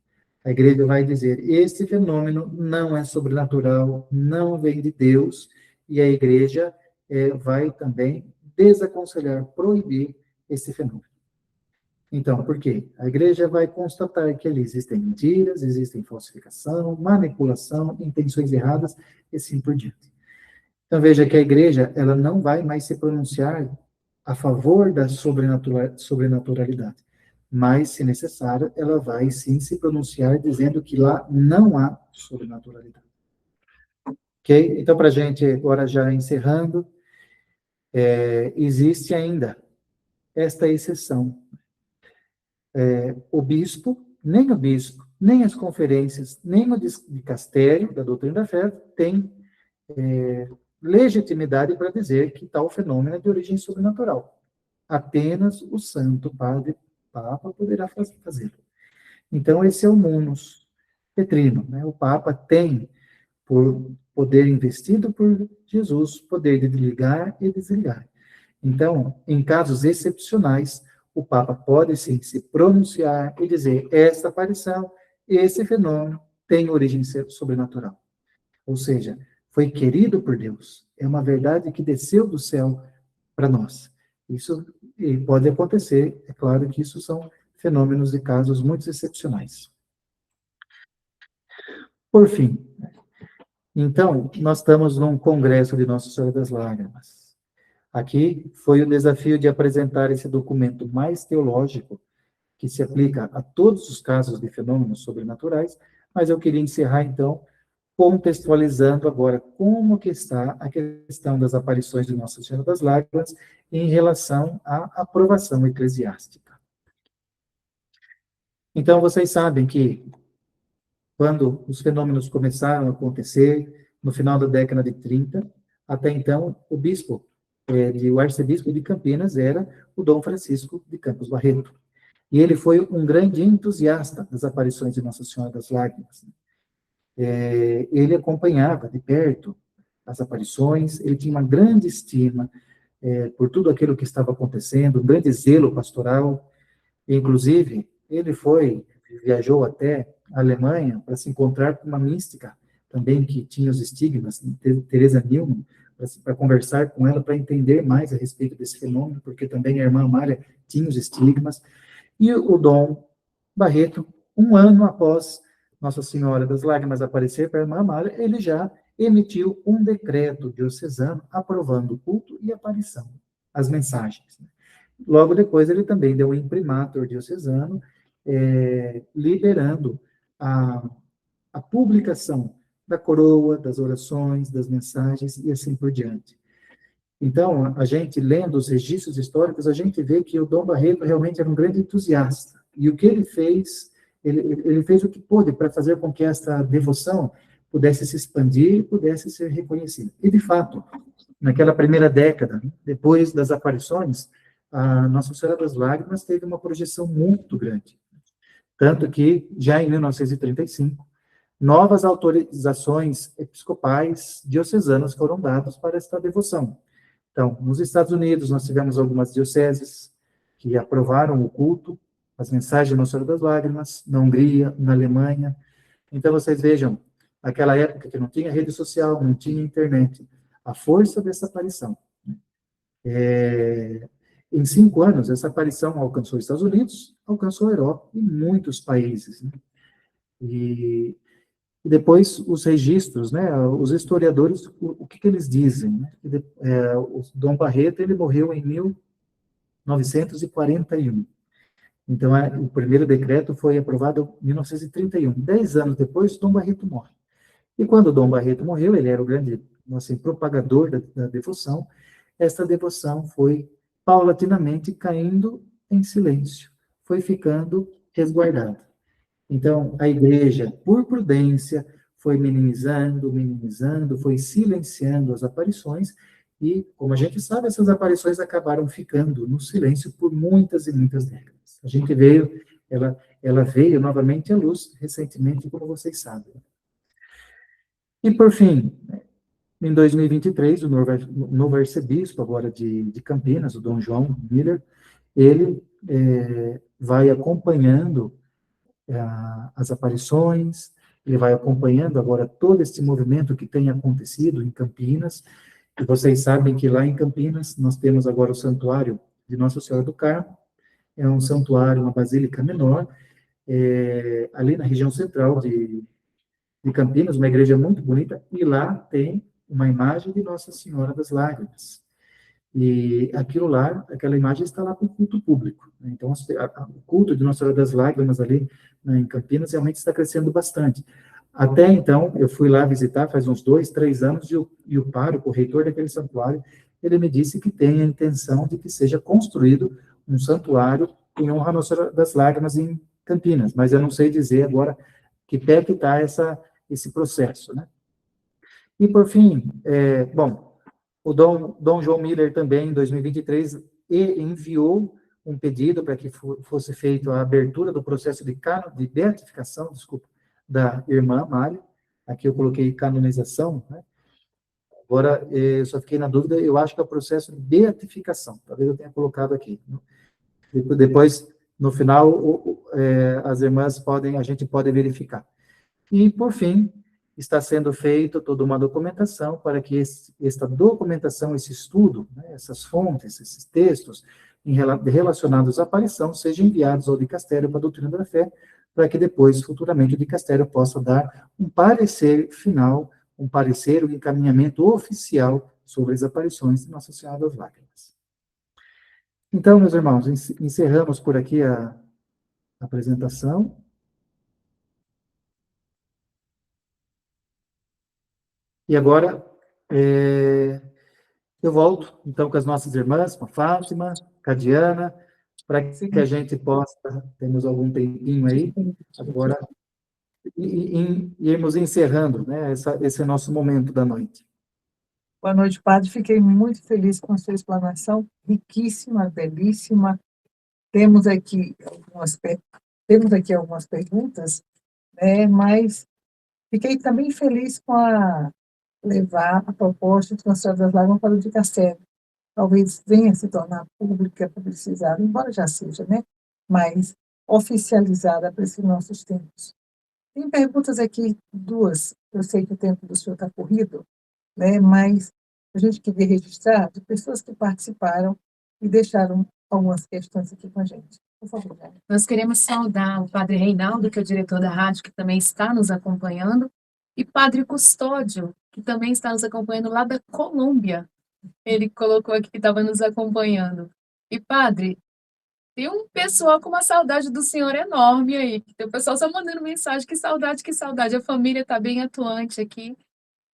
A igreja vai dizer, este fenômeno não é sobrenatural, não vem de Deus, e a igreja vai também desaconselhar, proibir esse fenômeno. Então, por quê? A igreja vai constatar que ali existem mentiras, existem falsificação, manipulação, intenções erradas, e assim por diante. Então, veja que a igreja, ela não vai mais se pronunciar a favor da sobrenaturalidade, mas, se necessário, ela vai sim se pronunciar dizendo que lá não há sobrenaturalidade. Ok? Então, para a gente, agora já encerrando, existe ainda esta exceção. O bispo, nem as conferências, nem o dicastério da doutrina da fé tem legitimidade para dizer que tal fenômeno é de origem sobrenatural. Apenas o santo padre Papa poderá fazê-lo. Então, esse é o munus petrino, né? O Papa tem, por poder investido por Jesus, poder de ligar e desligar. Então, em casos excepcionais, o Papa pode, sim, se pronunciar e dizer, esta aparição, esse fenômeno tem origem sobrenatural. Ou seja, foi querido por Deus. É uma verdade que desceu do céu para nós. Isso pode acontecer, é claro que isso são fenômenos e casos muito excepcionais. Por fim, então, nós estamos num congresso de Nossa Senhora das Lágrimas. Aqui foi o desafio de apresentar esse documento mais teológico, que se aplica a todos os casos de fenômenos sobrenaturais, mas eu queria encerrar, então, contextualizando agora como que está a questão das aparições de Nossa Senhora das Lágrimas em relação à aprovação eclesiástica. Então, vocês sabem que, quando os fenômenos começaram a acontecer, no final da década de 30, Até então, o arcebispo de Campinas era o Dom Francisco de Campos Barreto. E ele foi um grande entusiasta das aparições de Nossa Senhora das Lágrimas. Ele acompanhava de perto as aparições, ele tinha uma grande estima por tudo aquilo que estava acontecendo, um grande zelo pastoral. Inclusive, ele viajou até a Alemanha para se encontrar com uma mística também que tinha os estigmas, Teresa Newman, para conversar com ela, para entender mais a respeito desse fenômeno, porque também a irmã Amália tinha os estigmas. E o Dom Barreto, um ano após Nossa Senhora das Lágrimas aparecer para a irmã Amália, ele já emitiu um decreto diocesano aprovando o culto e a aparição, as mensagens. Logo depois, ele também deu um imprimatur diocesano, liberando a publicação da coroa, das orações, das mensagens e assim por diante. Então, a gente, lendo os registros históricos, a gente vê que o Dom Barreto realmente era um grande entusiasta. E o que ele fez, ele fez o que pôde para fazer com que essa devoção pudesse se expandir e pudesse ser reconhecida. E, de fato, naquela primeira década, depois das aparições, a Nossa Senhora das Lágrimas teve uma projeção muito grande. Tanto que, já em 1935, novas autorizações episcopais diocesanas foram dadas para esta devoção. Então, nos Estados Unidos, nós tivemos algumas dioceses que aprovaram o culto, as mensagens de Nossa Senhora das Lágrimas, na Hungria, na Alemanha. Então, vocês vejam, naquela época que não tinha rede social, não tinha internet, a força dessa aparição. Em 5 anos, essa aparição alcançou os Estados Unidos, alcançou a Europa e muitos países. Né? E depois os registros, né, os historiadores, o que eles dizem? Né? O Dom Barreto, ele morreu em 1941. Então, o primeiro decreto foi aprovado em 1931. 10 anos depois, Dom Barreto morre. E quando Dom Barreto morreu, ele era o grande propagador da devoção. Esta devoção foi paulatinamente caindo em silêncio, foi ficando resguardada. Então, a igreja, por prudência, foi minimizando, foi silenciando as aparições, e, como a gente sabe, essas aparições acabaram ficando no silêncio por muitas e muitas décadas. A gente ela veio novamente à luz recentemente, como vocês sabem. E, por fim, em 2023, o novo arcebispo, agora de Campinas, o Dom João Miller, ele vai acompanhando as aparições, ele vai acompanhando agora todo esse movimento que tem acontecido em Campinas, e vocês sabem que lá em Campinas nós temos agora o santuário de Nossa Senhora do Carmo, é um santuário, uma basílica menor, ali na região central de Campinas, uma igreja muito bonita, e lá tem uma imagem de Nossa Senhora das Lágrimas. E aquilo lá, aquela imagem está lá com o culto público. Né? Então, o culto de Nossa Senhora das Lágrimas ali, né, em Campinas realmente está crescendo bastante. Até então, eu fui lá visitar faz uns 2, 3 anos, e o pároco, o reitor daquele santuário, ele me disse que tem a intenção de que seja construído um santuário em honra a Nossa Senhora das Lágrimas em Campinas, mas eu não sei dizer agora que pé que está esse processo, né? E, por fim, o Dom João Miller também, em 2023, enviou um pedido para que fosse feita a abertura do processo de beatificação, da irmã Amália. Aqui eu coloquei canonização, né? Agora, eu só fiquei na dúvida, eu acho que é o processo de beatificação, talvez eu tenha colocado aqui. Depois, no final, as irmãs a gente pode verificar. E, por fim, está sendo feita toda uma documentação para que esta documentação, esse estudo, né, essas fontes, esses textos relacionados à aparição sejam enviados ao dicastério para a doutrina da fé, para que depois, futuramente, o dicastério possa dar um parecer final, um encaminhamento oficial sobre as aparições de Nossa Senhora das Lágrimas. Então, meus irmãos, encerramos por aqui a apresentação. E agora, eu volto, então, com as nossas irmãs, com a Fátima, com a Diana, para que a gente possa, temos algum tempinho aí, agora, e irmos encerrando, né, esse nosso momento da noite. Boa noite, padre. Fiquei muito feliz com a sua explanação, riquíssima, belíssima. Temos aqui algumas perguntas, né? Mas fiquei também feliz com levar a proposta de Nossa Senhora das Lágrimas para o de Castelo. Talvez venha se tornar pública, publicizada, embora já seja, né? Mas oficializada para esses nossos tempos. Tem perguntas aqui, duas. Eu sei que o tempo do senhor está corrido, né? Mas a gente queria registrar de pessoas que participaram e deixaram algumas questões aqui com a gente. Por favor, Jair. Nós queremos saudar o Padre Reinaldo, que é o diretor da rádio, que também está nos acompanhando, e Padre Custódio, que também está nos acompanhando lá da Colômbia. Ele colocou aqui que estava nos acompanhando. E, Padre, tem um pessoal com uma saudade do senhor enorme aí. Tem o pessoal só mandando mensagem, que saudade, que saudade. A família está bem atuante aqui.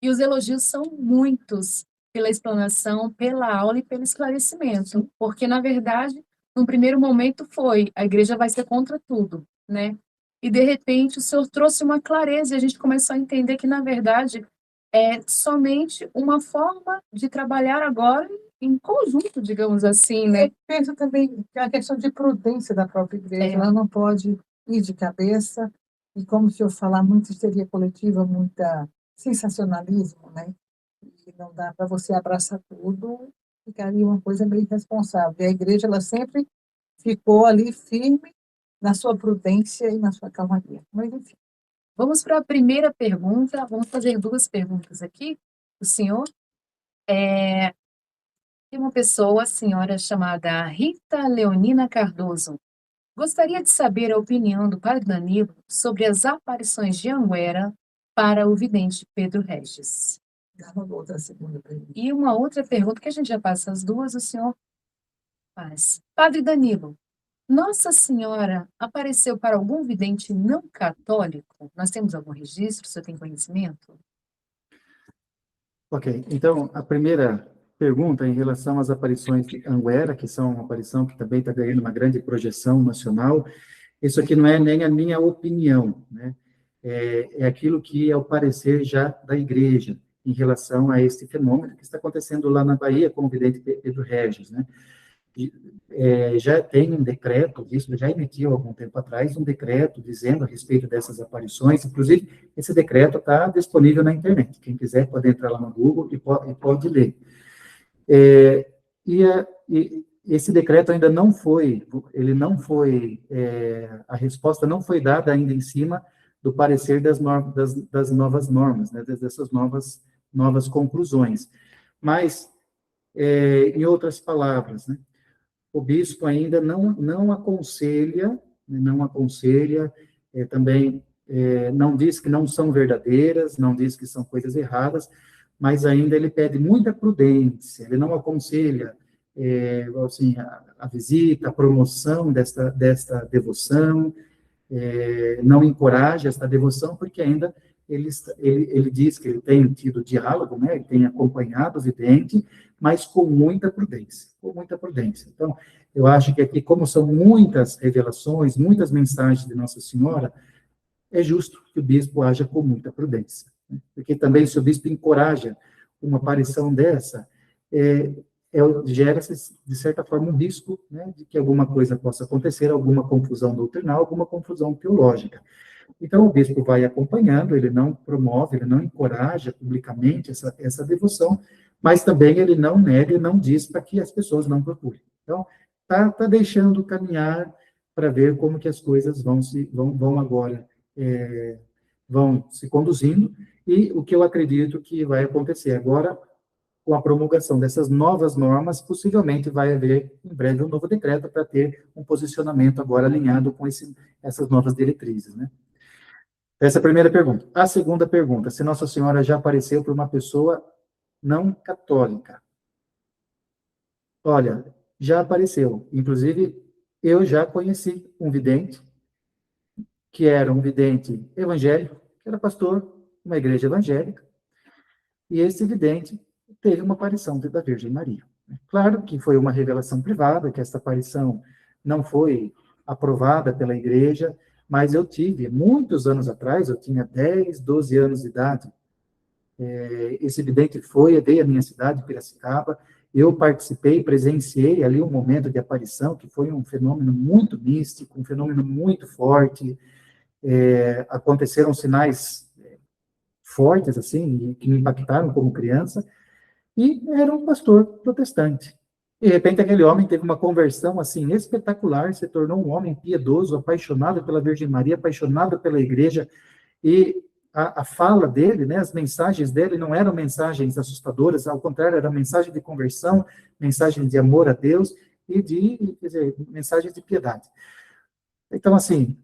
E os elogios são muitos pela explanação, pela aula e pelo esclarecimento. Porque, na verdade, no primeiro momento foi, a igreja vai ser contra tudo, né? E, de repente, o senhor trouxe uma clareza e a gente começou a entender que, na verdade, é somente uma forma de trabalhar agora em conjunto, digamos assim, né? Penso também que é a questão de prudência da própria igreja. É. Ela não pode ir de cabeça, e como se eu falar muito histeria coletiva, muita sensacionalismo, né? E não dá para você abraçar tudo, ficaria uma coisa meio irresponsável. E a igreja, ela sempre ficou ali firme na sua prudência e na sua calmaria. Mas, enfim. Vamos para a primeira pergunta. Vamos fazer duas perguntas aqui. O senhor tem uma pessoa, a senhora chamada Rita Leonina Cardoso. Gostaria de saber a opinião do Padre Danilo sobre as aparições de Anguera para o vidente Pedro Regis. Dá uma outra segunda pergunta. E uma outra pergunta, que a gente já passa as duas, o senhor faz. Padre Danilo, Nossa Senhora apareceu para algum vidente não católico? Nós temos algum registro? O senhor tem conhecimento? Ok, então, a primeira pergunta em relação às aparições de Anguera, que são uma aparição que também está ganhando uma grande projeção nacional, isso aqui não é nem a minha opinião, né? É aquilo que é o parecer já da igreja em relação a este fenômeno que está acontecendo lá na Bahia com o vidente Pedro Regis, né? Já tem um decreto, isso já emitiu há algum tempo atrás, um decreto dizendo a respeito dessas aparições, inclusive esse decreto está disponível na internet, quem quiser pode entrar lá no Google e pode ler. E esse decreto ainda não foi, a resposta não foi dada ainda em cima do parecer das novas normas, né, dessas novas conclusões. Mas, em outras palavras, né, o bispo ainda não aconselha, também não diz que não são verdadeiras, não diz que são coisas erradas, mas ainda ele pede muita prudência, ele não aconselha assim, a visita, a promoção desta devoção, não encoraja esta devoção, porque ainda ele diz que ele tem tido diálogo, né, ele tem acompanhado o vidente, mas com muita prudência, Então, eu acho que aqui, como são muitas revelações, muitas mensagens de Nossa Senhora, é justo que o bispo haja com muita prudência, né? Porque também, se o bispo encoraja uma aparição dessa, gera-se, de certa forma, um risco, né, de que alguma coisa possa acontecer, alguma confusão doutrinal, alguma confusão teológica. Então, o bispo vai acompanhando, ele não promove, ele não encoraja publicamente essa devoção, mas também ele não nega e não diz para que as pessoas não procurem. Então, tá deixando caminhar para ver como que as coisas vão agora, vão se conduzindo, e o que eu acredito que vai acontecer agora, com a promulgação dessas novas normas, possivelmente vai haver, em breve, um novo decreto para ter um posicionamento agora alinhado com essas novas diretrizes, né? Essa é a primeira pergunta. A segunda pergunta, se Nossa Senhora já apareceu para uma pessoa não católica. Olha, já apareceu. Inclusive, eu já conheci um vidente, que era um vidente evangélico, que era pastor, uma igreja evangélica, e esse vidente teve uma aparição da Virgem Maria. Claro que foi uma revelação privada, que essa aparição não foi aprovada pela igreja, mas eu tive, muitos anos atrás, eu tinha 10, 12 anos de idade, Esse vidente veio à minha cidade, Piracicaba, eu participei, presenciei ali um momento de aparição, que foi um fenômeno muito místico, um fenômeno muito forte, aconteceram sinais fortes, assim, que me impactaram como criança, e era um pastor protestante. De repente, aquele homem teve uma conversão, assim, espetacular, se tornou um homem piedoso, apaixonado pela Virgem Maria, apaixonado pela igreja, e a fala dele, né, as mensagens dele não eram mensagens assustadoras, ao contrário, era mensagem de conversão, mensagem de amor a Deus e quer dizer, mensagens de piedade. Então, assim,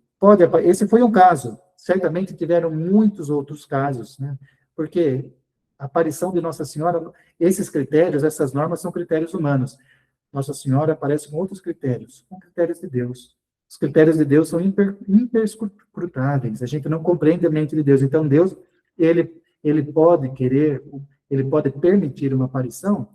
esse foi um caso, certamente tiveram muitos outros casos, né, porque a aparição de Nossa Senhora, esses critérios, essas normas são critérios humanos. Nossa Senhora aparece com outros critérios, com critérios de Deus. Os critérios de Deus são imperscrutáveis, a gente não compreende a mente de Deus. Então, Deus, ele pode querer, ele pode permitir uma aparição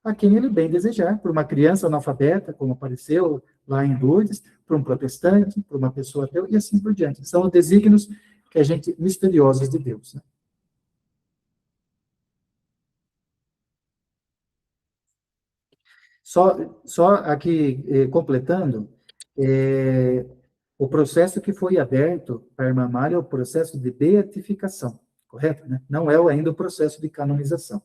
a quem ele bem desejar, por uma criança analfabeta, como apareceu lá em Lourdes, por um protestante, por uma pessoa ateu, e assim por diante. São desígnios que a gente, misteriosos de Deus, né? Só aqui, completando, o processo que foi aberto para a irmã Mária é o processo de beatificação, correto? Né? Não é ainda o processo de canonização.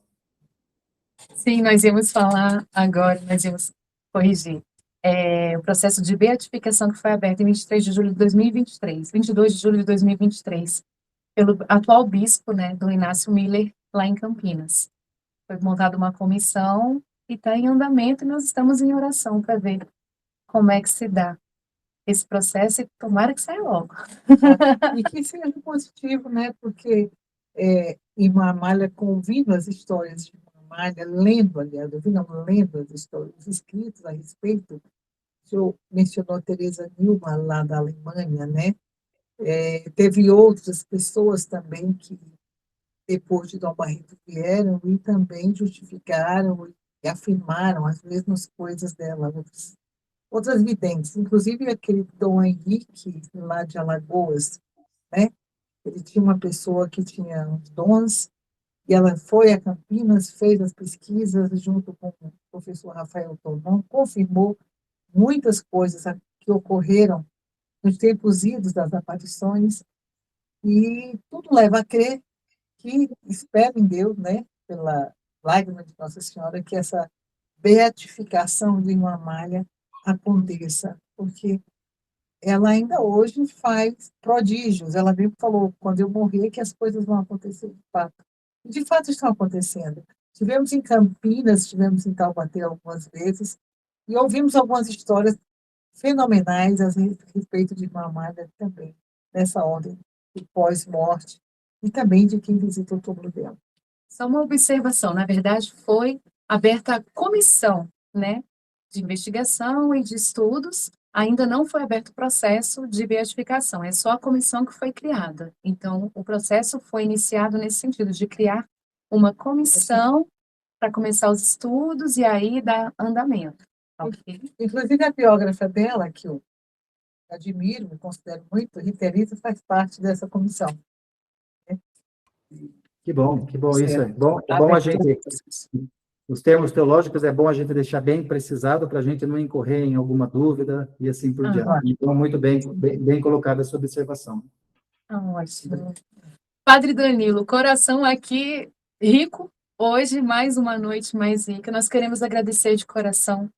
Sim, nós íamos falar agora, nós íamos corrigir. O processo de beatificação que foi aberto em 23 de julho de 2023, 22 de julho de 2023, pelo atual bispo, né, do Inácio Miller, lá em Campinas. Foi montada uma comissão e está em andamento, e nós estamos em oração para ver como é que se dá esse processo e tomara que saia logo. E que seja positivo, né? Porque Irmã Amália, ouvindo as histórias de Irmã Amália, lendo, aliás, lendo as histórias, os escritos a respeito, o senhor mencionou a Teresa Nilma, lá da Alemanha, né? Teve outras pessoas também que, depois de Dom Barreto, vieram e também justificaram e afirmaram as mesmas coisas dela, outras videntes, inclusive aquele Dom Henrique, lá de Alagoas, né? Ele tinha uma pessoa que tinha uns dons, e ela foi a Campinas, fez as pesquisas junto com o professor Rafael Tomão, confirmou muitas coisas que ocorreram nos tempos idos das aparições, e tudo leva a crer que espero em Deus, né, pela lágrima de Nossa Senhora, que essa beatificação de uma Amália aconteça, porque ela ainda hoje faz prodígios. Ela mesmo falou, quando eu morrer, que as coisas vão acontecer de fato. E de fato estão acontecendo. Tivemos em Campinas, tivemos em Taubaté algumas vezes, e ouvimos algumas histórias fenomenais a respeito de Irmã Amália também, nessa ordem de pós-morte, e também de quem visita o túmulo dela. Só uma observação, na verdade, foi aberta a comissão, né, de investigação e de estudos, ainda não foi aberto o processo de beatificação, é só a comissão que foi criada. Então, o processo foi iniciado nesse sentido, de criar uma comissão para começar os estudos e aí dar andamento. Okay? Inclusive, a biógrafa dela, que eu admiro, me considero muito, Riterita, faz parte dessa comissão. Que bom, isso Certo. é bom a gente, os termos teológicos é bom a gente deixar bem precisado para a gente não incorrer em alguma dúvida e assim por diante. Então, muito bem colocada essa observação. Ótimo. Padre Danilo, coração aqui rico, hoje mais uma noite mais rica. Nós queremos agradecer de coração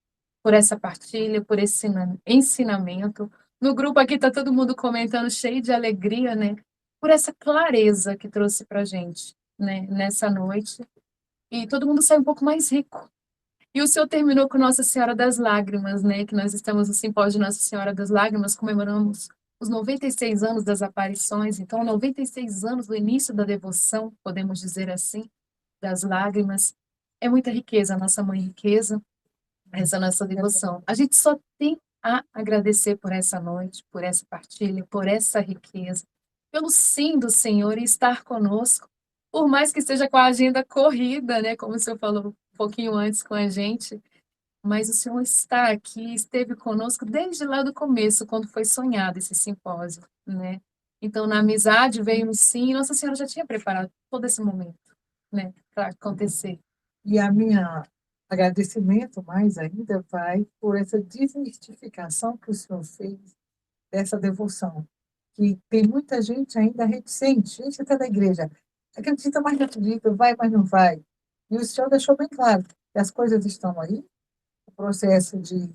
por essa partilha, por esse ensinamento. No grupo aqui está todo mundo comentando, cheio de alegria, né? Por essa clareza que trouxe para a gente, né? Nessa noite. E todo mundo sai um pouco mais rico. E o senhor terminou com Nossa Senhora das Lágrimas, né? Que nós estamos no simpósio de Nossa Senhora das Lágrimas, comemoramos os 96 anos das aparições, então 96 anos do início da devoção, podemos dizer assim, das lágrimas. É muita riqueza, a nossa mãe riqueza, essa nossa devoção. A gente só tem a agradecer por essa noite, por essa partilha, por essa riqueza, pelo sim do Senhor e estar conosco, por mais que esteja com a agenda corrida, né, como o senhor falou um pouquinho antes com a gente, mas o Senhor está aqui, esteve conosco desde lá do começo, quando foi sonhado esse simpósio, né? Então, na amizade veio um sim, Nossa Senhora já tinha preparado todo esse momento. né, para acontecer. E a minha agradecimento mais ainda vai por essa desmistificação que o senhor fez dessa devoção, que tem muita gente ainda reticente, gente até da igreja, acredita, mas não acredita, vai, mas não vai. E o senhor deixou bem claro que as coisas estão aí, o processo de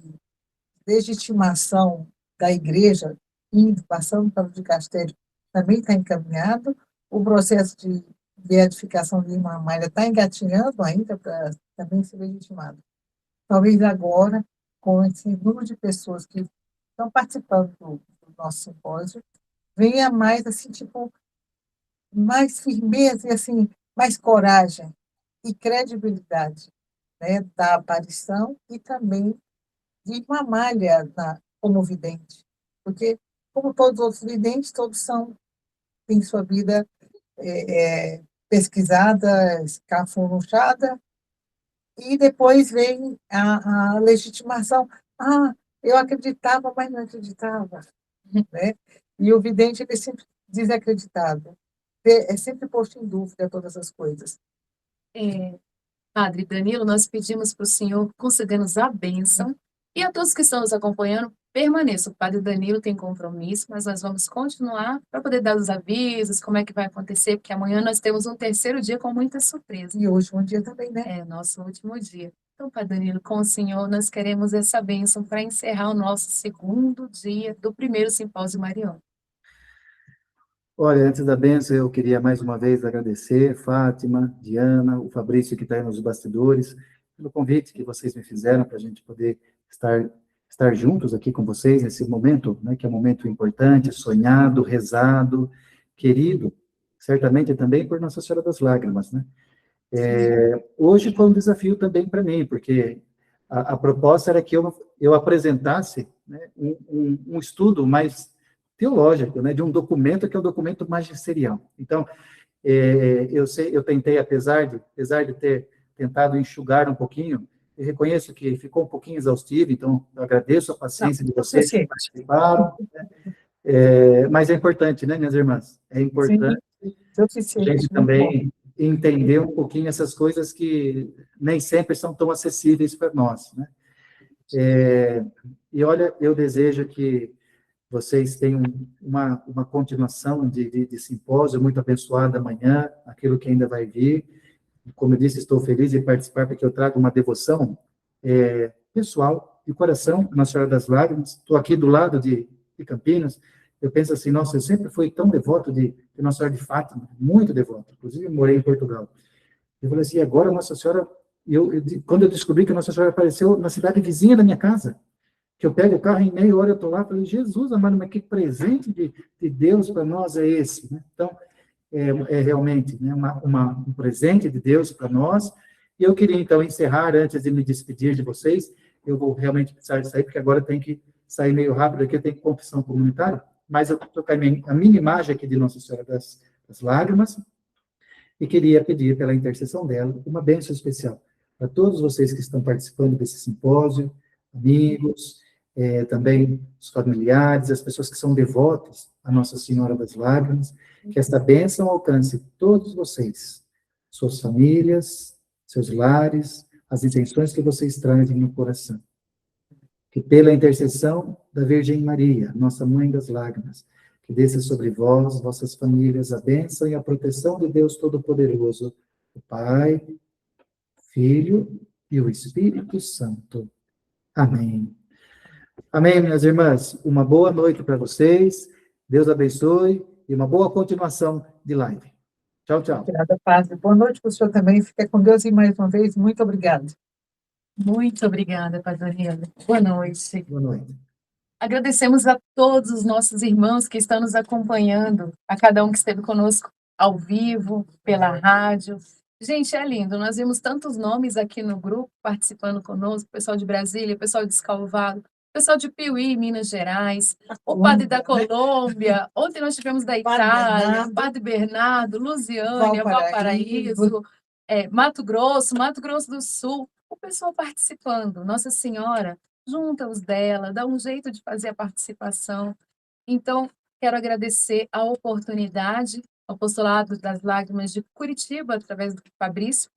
legitimação da igreja, indo, passando para o dicastério, também está encaminhado, o processo de beatificação de Irmã Amália está engatinhando ainda para também ser legitimado. Talvez agora, com esse número de pessoas que estão participando do nosso simpósio, venha mais, assim, tipo, mais firmeza e, assim, mais coragem e credibilidade, né, da aparição e também de uma malha como vidente. Porque, como todos os outros videntes, todos têm sua vida pesquisada, escafunchada, e depois vem a legitimação. Ah, eu acreditava, mas não acreditava. Né? E o vidente ele é sempre desacreditado. É sempre posto em dúvida todas as coisas. Padre Danilo, nós pedimos para o Senhor conceder-nos a bênção e a todos que estão nos acompanhando, permaneçam. O Padre Danilo tem compromisso, mas nós vamos continuar para poder dar os avisos, como é que vai acontecer, porque amanhã nós temos um terceiro dia com muita surpresa. E hoje um dia também, né? É nosso último dia. Então, Padre Danilo, com o Senhor, nós queremos essa bênção para encerrar o nosso segundo dia do primeiro simpósio mariano. Olha, antes da bênção, eu queria mais uma vez agradecer, Fátima, Diana, o Fabrício, que está aí nos bastidores, pelo convite que vocês me fizeram para a gente poder estar juntos aqui com vocês nesse momento, né, que é um momento importante, sonhado, rezado, querido, certamente também por Nossa Senhora das Lágrimas, né? Hoje foi um desafio também para mim, porque a proposta era que eu apresentasse, né, um estudo mais teológico, né, de um documento que é o documento magisterial. Então, eu tentei, apesar de ter tentado enxugar um pouquinho, eu reconheço que ficou um pouquinho exaustivo, então eu agradeço a paciência de vocês que participaram, né, mas é importante, né, minhas irmãs? É importante a gente também entender um pouquinho essas coisas que nem sempre são tão acessíveis para nós, né? E olha, eu desejo que vocês tenham uma continuação de simpósio muito abençoada amanhã, aquilo que ainda vai vir. Como eu disse, estou feliz de participar, porque eu trago uma devoção pessoal, de coração, Nossa Senhora das Lágrimas. Estou aqui do lado de Campinas. Eu penso assim, nossa, eu sempre fui tão devoto de Nossa Senhora de Fátima, muito devoto. Inclusive, morei em Portugal. Eu falei assim, agora Nossa Senhora... quando eu descobri que Nossa Senhora apareceu na cidade vizinha da minha casa, que eu pego o carro em meia hora eu estou lá, falei, Jesus amado, mas que presente de Deus para nós é esse? Né? Então, realmente, né, um presente de Deus para nós. E eu queria, então, encerrar, antes de me despedir de vocês, eu vou realmente precisar de sair, porque agora tem que sair meio rápido aqui, eu tenho confissão comunitária, mas eu estou com a minha imagem aqui de Nossa Senhora das Lágrimas, e queria pedir, pela intercessão dela, uma bênção especial para todos vocês que estão participando desse simpósio, amigos, também os familiares, as pessoas que são devotas a Nossa Senhora das Lágrimas, que esta bênção alcance todos vocês, suas famílias, seus lares, as intenções que vocês trazem no coração. Que pela intercessão da Virgem Maria, nossa Mãe das Lágrimas, que desça sobre vós, vossas famílias, a bênção e a proteção de Deus Todo-Poderoso, o Pai, o Filho e o Espírito Santo. Amém. Amém, minhas irmãs. Uma boa noite para vocês. Deus abençoe e uma boa continuação de live. Tchau, tchau. Obrigada, Padre. Boa noite para o senhor também. Fica com Deus e mais uma vez, muito obrigada. Muito obrigada, Padre Danilo. Boa noite. Boa noite. Agradecemos a todos os nossos irmãos que estão nos acompanhando, a cada um que esteve conosco ao vivo, pela rádio. Gente, é lindo, nós vimos tantos nomes aqui no grupo participando conosco, pessoal de Brasília, pessoal de Escalvado, pessoal de Piuí, Minas Gerais, o padre da Colômbia, ontem nós tivemos da Itália, Padre Bernardo, Lusiânia, Valparaíso, Mato Grosso do Sul, o pessoal participando, Nossa Senhora, junta os dela, dá um jeito de fazer a participação. Então, quero agradecer a oportunidade o Apostolado das Lágrimas de Curitiba, através do Fabrício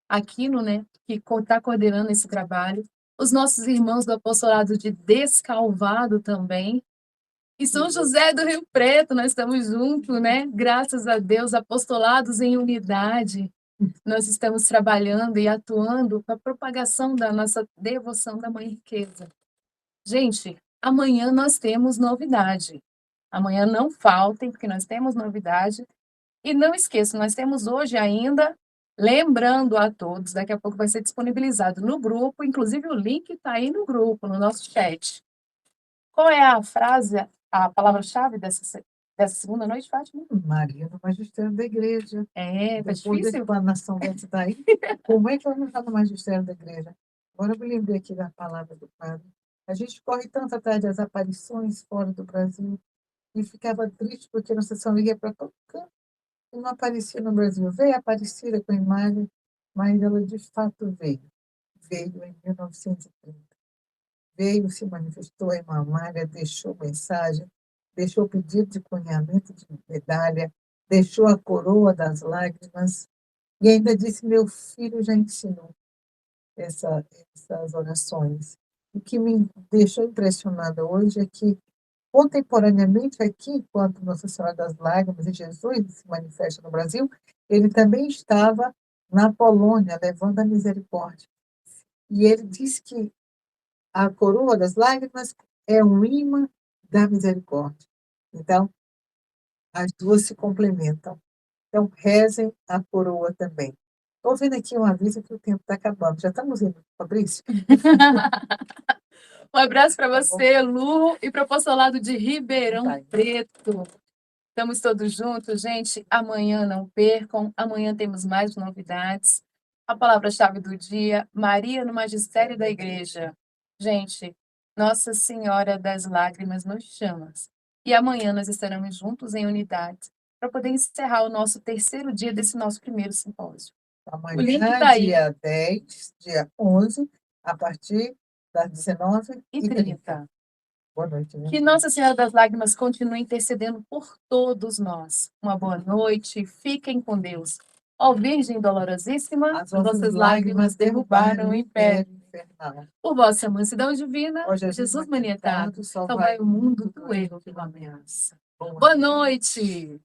Aquino, né, que está coordenando esse trabalho. Os nossos irmãos do Apostolado de Descalvado também. E São José do Rio Preto, nós estamos juntos, né? Graças a Deus, apostolados em unidade. Nós estamos trabalhando e atuando para a propagação da nossa devoção da Mãe Riqueza. Gente, amanhã nós temos novidade. Amanhã não faltem, porque nós temos novidade. E não esqueçam, nós temos hoje ainda, lembrando a todos, daqui a pouco vai ser disponibilizado no grupo, inclusive o link está aí no grupo, no nosso chat. Qual é a frase, a palavra-chave dessa segunda noite, Fátima? Maria no magistério da igreja. Tá Depois da difícil? explanação dessa daí, como é que ela não está no magistério da igreja? Agora eu me lembrei aqui da palavra do padre. A gente corre tanto atrás das aparições fora do Brasil e ficava triste porque Nossa Senhora ia para todo canto e não aparecia no Brasil. Veio Aparecida com a imagem, mas ela de fato veio. Veio em 1930. Veio, se manifestou a irmã Amália, deixou mensagem, deixou pedido de cunhamento de medalha, deixou a coroa das lágrimas e ainda disse: meu filho já ensinou essas orações. O que me deixou impressionada hoje é que, contemporaneamente aqui, enquanto Nossa Senhora das Lágrimas e Jesus se manifesta no Brasil, ele também estava na Polônia, levando a misericórdia. E ele disse que a coroa das lágrimas é um imã da misericórdia. Então, as duas se complementam. Então, rezem a coroa também. Estou vendo aqui um aviso que o tempo está acabando. Já estamos indo, Fabrício? Um abraço para Tá você, Lu, e para o apostolado de Ribeirão Tá. Preto. Estamos todos juntos, gente. Amanhã não percam. Amanhã temos mais novidades. A palavra-chave do dia: Maria no Magistério da Igreja. Gente, Nossa Senhora das Lágrimas nos chama. E amanhã nós estaremos juntos em unidade para poder encerrar o nosso terceiro dia desse nosso primeiro simpósio. O link Amanhã, está aí. dia 10, dia 11, a partir das 19h30. Boa noite. Que Nossa Senhora das Lágrimas continue intercedendo por todos nós. Uma boa noite, fiquem com Deus. Ó Virgem Dolorosíssima, As vossas vossas lágrimas derrubaram o império. infernal. Por vossa mansidão divina, Ó Jesus manietado, só salvai o mundo do erro que o ameaça. Boa noite!